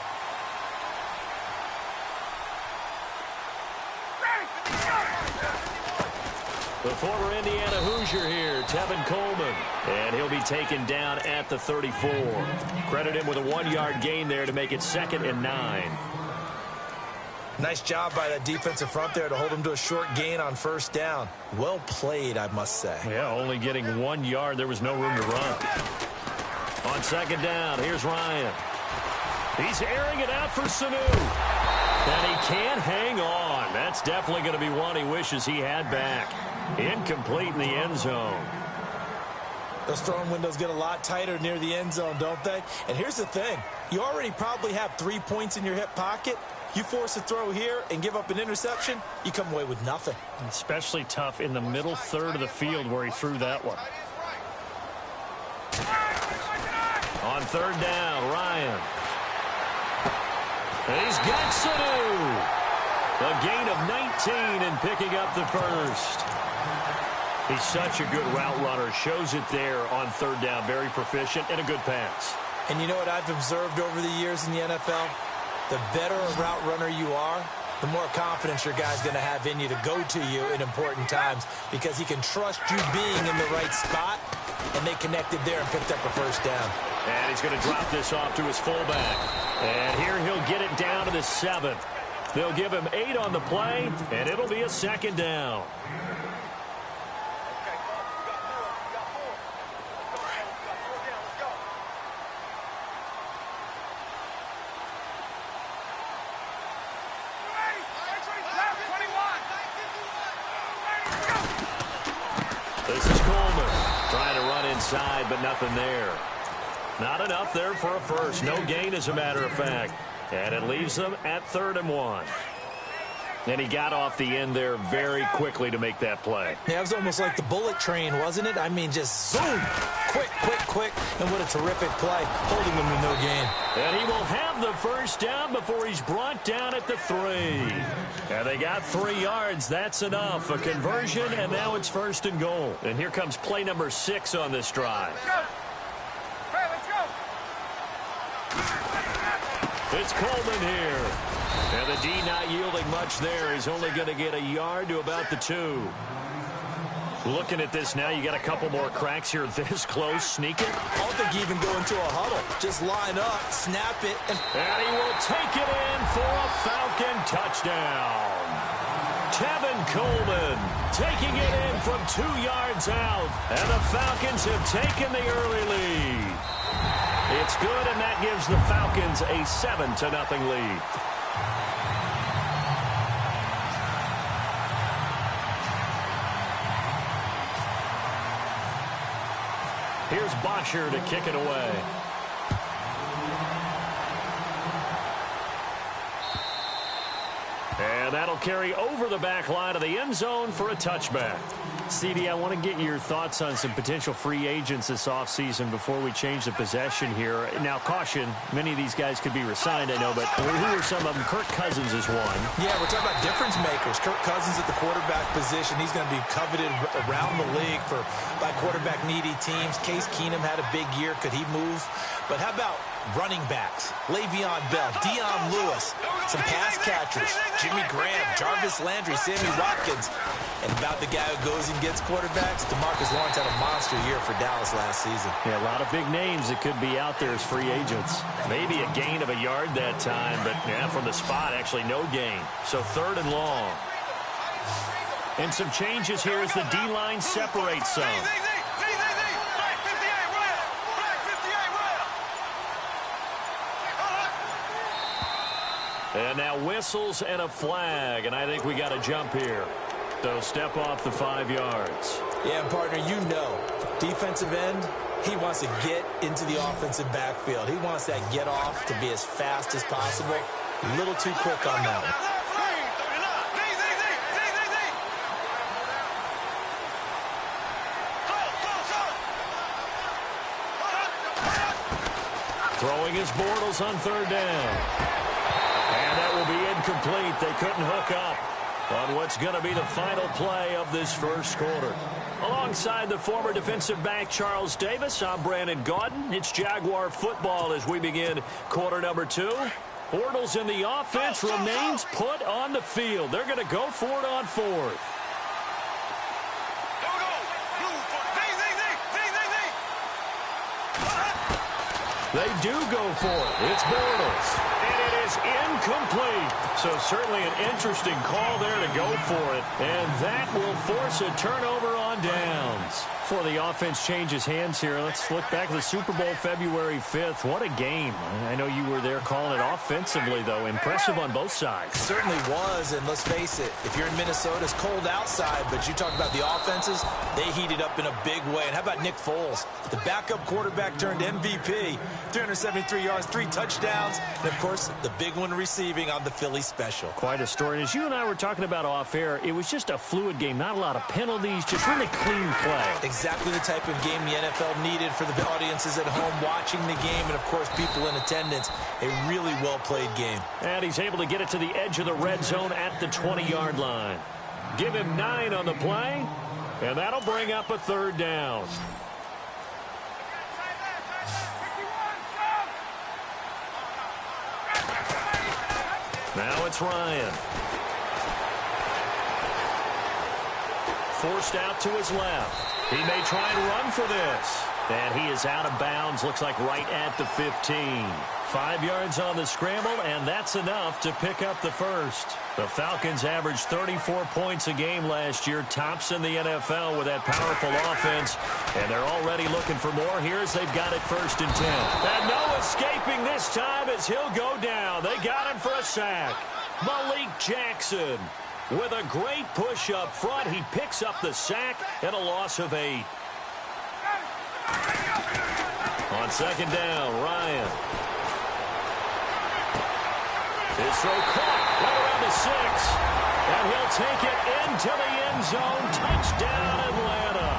The former Indiana Hoosier here, Tevin Coleman. And he'll be taken down at the 34. Credit him with a 1-yard gain there to make it 2nd and 9. Nice job by that defensive front there to hold him to a short gain on 1st down. Well played, I must say. Yeah, only getting 1 yard. There was no room to run. On 2nd down, here's Ryan. He's airing it out for Sanu. And he can't hang on. That's definitely going to be one he wishes he had back. Incomplete in the end zone. Those throwing windows get a lot tighter near the end zone, don't they? And here's the thing. You already probably have 3 points in your hip pocket. You force a throw here and give up an interception, you come away with nothing. Especially tough in the middle third of the field where he threw that one. On 3rd down, Ryan. And he's got Sanu. A gain of 19 and picking up the 1st. He's such a good route runner. Shows it there on 3rd down. Very proficient and a good pass. And you know what I've observed over the years in the NFL? The better a route runner you are, the more confidence your guy's going to have in you to go to you in important times because he can trust you being in the right spot, and they connected there and picked up a 1st down. And he's going to drop this off to his fullback. And here he'll get it down to the 7th. They'll give him 8 on the play, and it'll be a 2nd down. This is Coleman trying to run inside, but nothing there. Not enough there for a 1st. No gain, as a matter of fact. And it leaves them at 3rd and 1. And he got off the end there very quickly to make that play. Yeah, it was almost like the bullet train, wasn't it? I mean, just zoom. Quick, quick, quick. And what a terrific play. Holding him with no gain. And he will have the 1st down before he's brought down at the 3. And they got 3 yards. That's enough. A conversion, and now it's 1st and goal. And here comes play number 6 on this drive. It's Coleman here. And the D not yielding much there. He's only going to get a yard to about the 2. Looking at this now, you got a couple more cracks here this close. Sneak it. I don't think you even go into a huddle. Just line up, snap it. And he will take it in for a Falcon touchdown. Tevin Coleman taking it in from 2 yards out. And the Falcons have taken the early lead. It's good, and that gives the Falcons a 7-0 lead. Here's Bosher to kick it away. And that'll carry over the back line of the end zone for a touchback. CD, I want to get your thoughts on some potential free agents this offseason before we change the possession here. Now, caution, many of these guys could be resigned, I know, but who are some of them? Kirk Cousins is one. Yeah, we're talking about difference makers. Kirk Cousins at the quarterback position. He's going to be coveted around the league by quarterback-needy teams. Case Keenum had a big year. Could he move? But how about running backs? Le'Veon Bell, Dion Lewis, some pass catchers, Jimmy Graham, Jarvis Landry, Sammy Watkins. And about the guy who goes and gets quarterbacks, DeMarcus Lawrence had a monster year for Dallas last season. Yeah, a lot of big names that could be out there as free agents. Maybe a gain of a yard that time, but yeah, from the spot, actually no gain. So 3rd and long. And some changes here as the D-line separates some. And now whistles and a flag, and I think we got a jump here. So step off the 5 yards. Yeah, and partner, you know, defensive end, he wants to get into the offensive backfield. He wants that get off to be as fast as possible. A little too quick on that one. Throwing his Bortles on 3rd down. And that will be incomplete. They couldn't hook up on what's going to be the final play of this first quarter. Alongside the former defensive back Charles Davis, I'm Brandon Gaudin. It's Jaguar football as we begin quarter number 2. Bortles in the offense remains put on the field. They're going to go for it on 4th. They do go for it. It's Bortles. And it is incomplete. So certainly an interesting call there to go for it. And that will force a turnover on downs. Before the offense changes hands here, let's look back at the Super Bowl February 5th. What a game. I know you were there calling it offensively, though. Impressive on both sides. It certainly was, and let's face it, if you're in Minnesota, it's cold outside, but you talk about the offenses, they heated up in a big way. And how about Nick Foles? The backup quarterback turned MVP, 373 yards, 3 touchdowns, and, of course, the big one receiving on the Philly special. Quite a story. And as you and I were talking about off air, it was just a fluid game, not a lot of penalties, just really clean play. Exactly the type of game the NFL needed for the audiences at home watching the game and, of course, people in attendance. A really well-played game. And he's able to get it to the edge of the red zone at the 20-yard line. Give him 9 on the play, and that'll bring up a 3rd down. Now it's Ryan. Forced out to his left. He may try and run for this. And he is out of bounds, looks like right at the 15. 5 yards on the scramble, and that's enough to pick up the first. The Falcons averaged 34 points a game last year, tops in the NFL with that powerful offense. And they're already looking for more. Here's they've got it 1st and 10. And no escaping this time as he'll go down. They got him for a sack. Malik Jackson with a great push up front. He picks up the sack and a loss of 8. On 2nd down, Ryan. His throw caught right around the 6. And he'll take it into the end zone. Touchdown, Atlanta.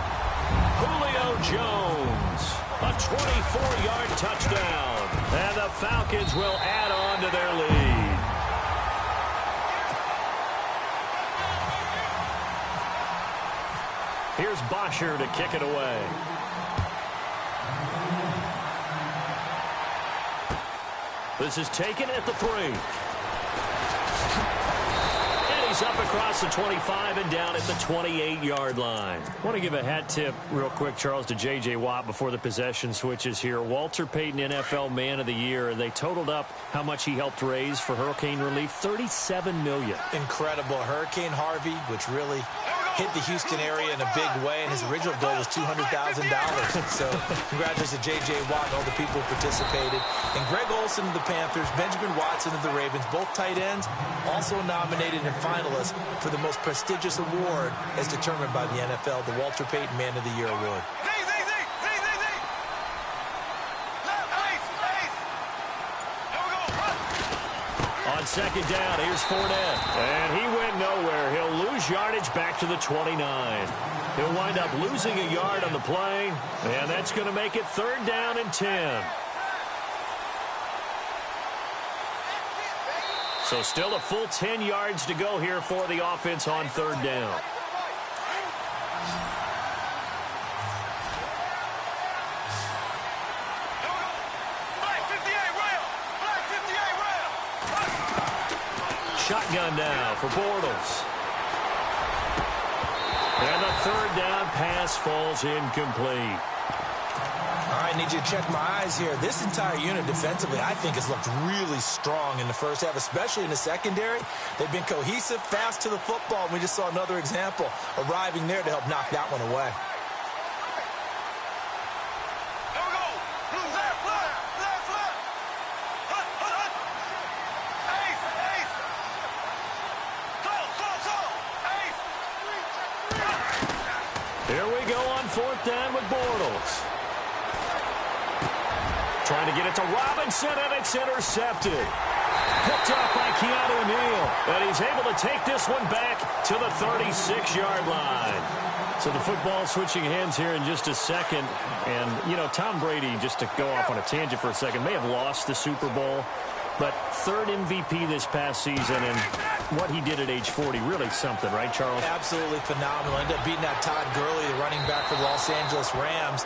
Julio Jones. A 24-yard touchdown. And the Falcons will add on to their lead. Here's Bosher to kick it away. This is taken at the 3. And he's up across the 25 and down at the 28-yard line. I want to give a hat tip real quick, Charles, to J.J. Watt before the possession switches here. Walter Payton, NFL Man of the Year. They totaled up how much he helped raise for hurricane relief, $37 million. Incredible. Hurricane Harvey, which really hit the Houston area in a big way, and his original goal was $200,000. So congratulations to J.J. Watt and all the people who participated. And Greg Olsen of the Panthers, Benjamin Watson of the Ravens, both tight ends, also nominated and finalists for the most prestigious award as determined by the NFL, the Walter Payton Man of the Year Award. On 2nd down, here's Fournette. And he went nowhere. He'll lose yardage back to the 29. He'll wind up losing a yard on the play. And that's going to make it 3rd down and 10. So still a full 10 yards to go here for the offense on 3rd down. Shotgun now for Bortles. And the 3rd down pass falls incomplete. All right, need you to check my eyes here. This entire unit defensively, I think, has looked really strong in the first half, especially in the secondary. They've been cohesive, fast to the football, and we just saw another example arriving there to help knock that one away. Here we go on 4th down with Bortles. Trying to get it to Robinson, and it's intercepted. Picked off by Keanu Neal. And he's able to take this one back to the 36-yard line. So the football switching hands here in just a second. And, you know, Tom Brady, just to go off on a tangent for a second, may have lost the Super Bowl. But 3rd MVP this past season, and what he did at age 40, really something, right, Charles? Absolutely phenomenal. Ended up beating out Todd Gurley, the running back for the Los Angeles Rams.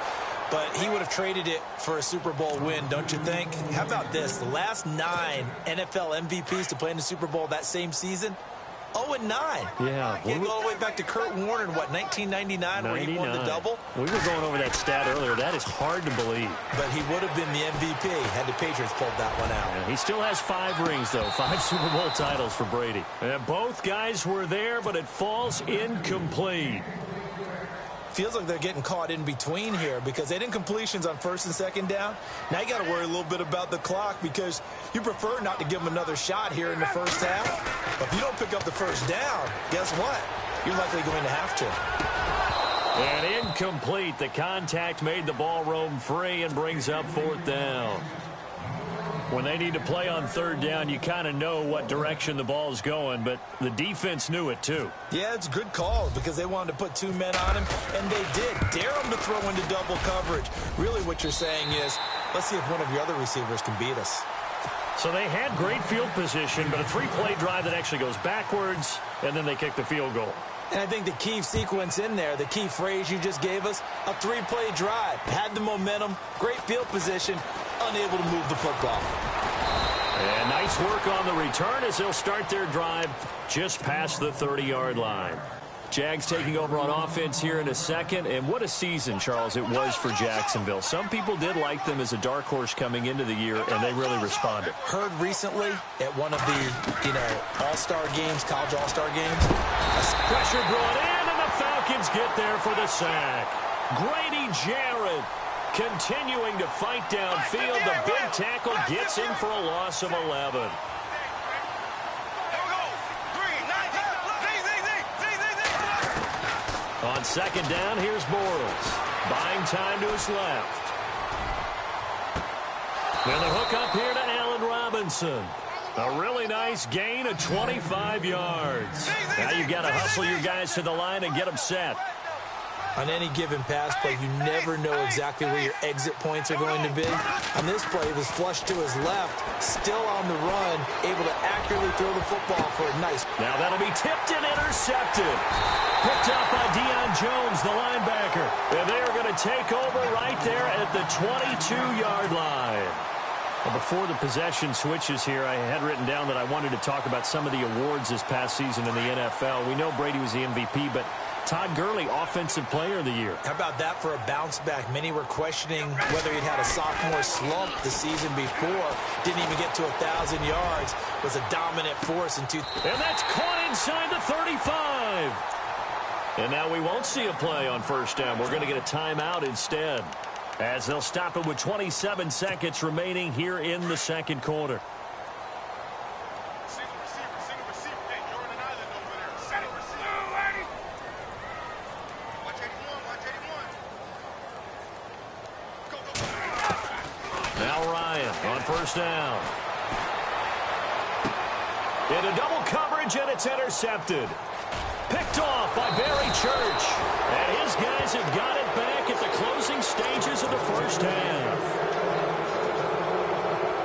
But he would have traded it for a Super Bowl win, don't you think? How about this? The last 9 NFL MVPs to play in the Super Bowl that same season, 0-9. Yeah. You go all the way back to Kurt Warner in, what, 1999, where he won the double? We were going over that stat earlier. That is hard to believe. But he would have been the MVP had the Patriots pulled that one out. Yeah, he still has 5 rings, though. 5 Super Bowl titles for Brady. Both guys were there, but it falls incomplete. Feels like they're getting caught in between here because they didn't completions on 1st and 2nd down. Now you got to worry a little bit about the clock because you prefer not to give them another shot here in the first half. But if you don't pick up the 1st down, guess what? You're likely going to have to. And incomplete. The contact made the ball roam free and brings up 4th down. When they need to play on 3rd down, you kind of know what direction the ball is going, but the defense knew it too. Yeah, it's a good call because they wanted to put 2 men on him, and they did. Dare him to throw into double coverage. Really what you're saying is, let's see if one of your other receivers can beat us. So they had great field position, but a 3-play drive that actually goes backwards, and then they kick the field goal. And I think the key sequence in there, the key phrase you just gave us, a 3-play drive. Had the momentum, great field position, unable to move the football. And nice work on the return as they'll start their drive just past the 30-yard line. Jags taking over on offense here in a second, and what a season, Charles, it was for Jacksonville. Some people did like them as a dark horse coming into the year, and they really responded. Heard recently at one of the, all-star games, college all-star games. Pressure brought in, and the Falcons get there for the sack. Grady Jarrett continuing to fight downfield. The big tackle gets in for a loss of 11. On 2nd down, here's Bortles. Buying time to his left. Then the hook up here to Allen Robinson. A really nice gain of 25 yards. Now you've got to hustle your guys to the line and get them set. On any given pass play, you never know exactly where your exit points are going to be. On this play, it was flushed to his left, still on the run, able to accurately throw the football for a nice. Now that'll be tipped and intercepted. Picked up by Deion Jones, the linebacker. And they are going to take over right there at the 22-yard line. Well, before the possession switches here, I had written down that I wanted to talk about some of the awards this past season in the NFL. We know Brady was the MVP, but Todd Gurley, Offensive Player of the Year. How about that for a bounce back? Many were questioning whether he'd had a sophomore slump the season before. Didn't even get to 1,000 yards. Was a dominant force in And that's caught inside the 35. And now we won't see a play on 1st down. We're going to get a timeout instead, as they'll stop it with 27 seconds remaining here in the 2nd quarter. Now Ryan on 1st down. Into double coverage, and it's intercepted. Picked off by Barry Church. And his guys have got it back at the closing stages of the 1st half.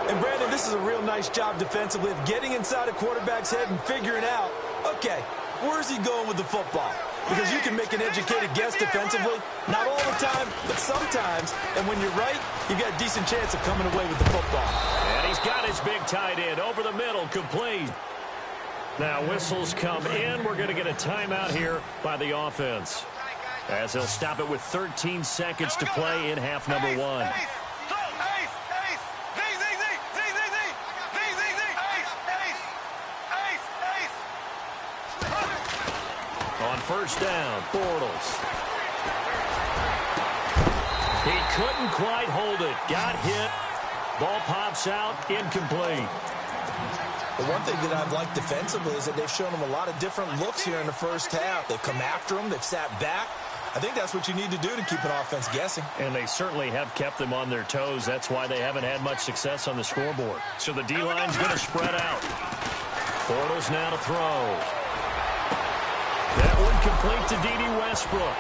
And Brandon, this is a real nice job defensively of getting inside a quarterback's head and figuring out, okay, where's he going with the football? Because you can make an educated guess defensively. Not all the time, but sometimes. And when you're right, you've got a decent chance of coming away with the football. And he's got his big tight end over the middle, complete. Now whistles come in. We're going to get a timeout here by the offense. as he'll stop it with 13 seconds to play in half number one. On first down, Bortles. He couldn't quite hold it. Got hit. Ball pops out, incomplete. The one thing that I've liked defensively is that they've shown him a lot of different looks here in the first half. They've come after him. They've sat back. I think that's what you need to do to keep an offense guessing. And they certainly have kept them on their toes. That's why they haven't had much success on the scoreboard. So the D-line's going to spread out. Bortles now to throw. That one complete to D.D. Westbrook.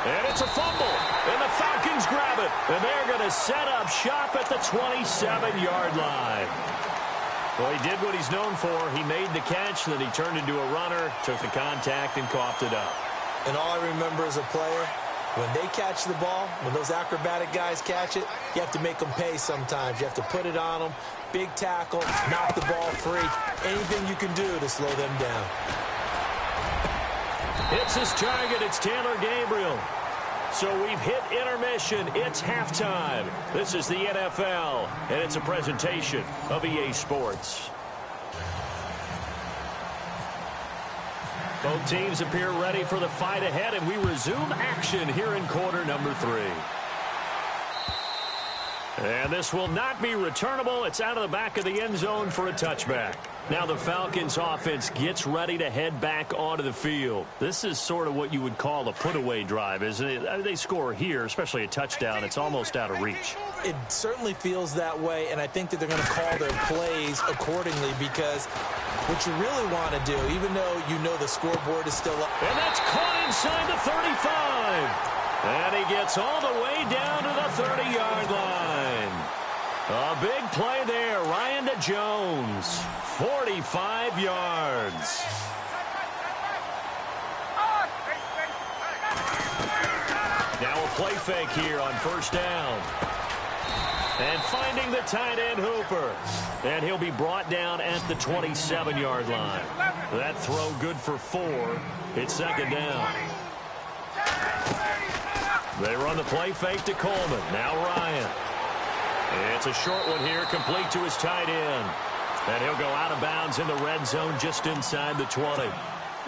And it's a fumble. And the Falcons grab it. And they're going to set up shop at the 27-yard line. Well, he did what he's known for. He made the catch, then he turned into a runner, took the contact, and coughed it up. And all I remember as a player, when they catch the ball, when those acrobatic guys catch it, you have to make them pay sometimes. You have to put it on them, big tackle, knock the ball free. Anything you can do to slow them down. It's his target. It's Taylor Gabriel. So we've hit intermission. It's halftime. This is the NFL, and it's a presentation of EA Sports. Both teams appear ready for the fight ahead, and we resume action here in quarter number 3. And this will not be returnable. It's out of the back of the end zone for a touchback. Now the Falcons offense gets ready to head back onto the field. This is sort of what you would call a put-away drive, isn't it? I mean, they score here, especially a touchdown. It's almost out of reach. It certainly feels that way, and I think that they're going to call their plays accordingly because what you really want to do, even though you know the scoreboard is still up. And that's caught inside the 35. And he gets all the way down to the 30-yard line. A big play there. Ryan to Jones. 45 yards. Now a play fake here on first down. And finding the tight end Hooper. And he'll be brought down at the 27-yard line. That throw good for 4. It's second down. They run the play fake to Coleman. Now Ryan. It's a short one here, complete to his tight end. And he'll go out of bounds in the red zone just inside the 20.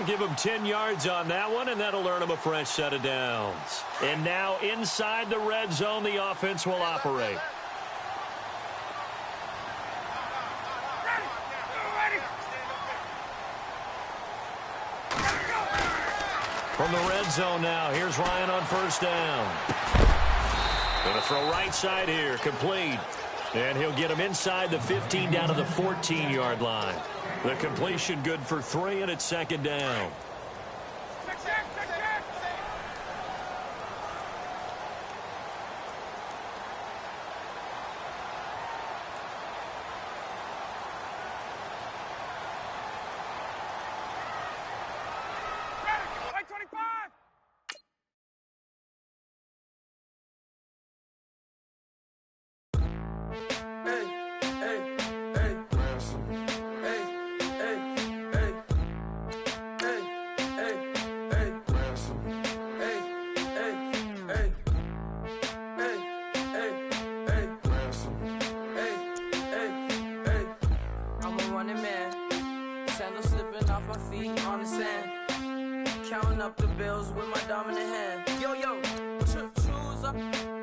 Give him 10 yards on that one, and that'll earn him a fresh set of downs. And now inside the red zone, the offense will operate. From the red zone now, here's Ryan on first down. Going to throw right side here, complete. And he'll get him inside the 15 down to the 14-yard line. The completion good for 3, and it's second down. Counting up the bills with my dominant hand. Yo, choose up.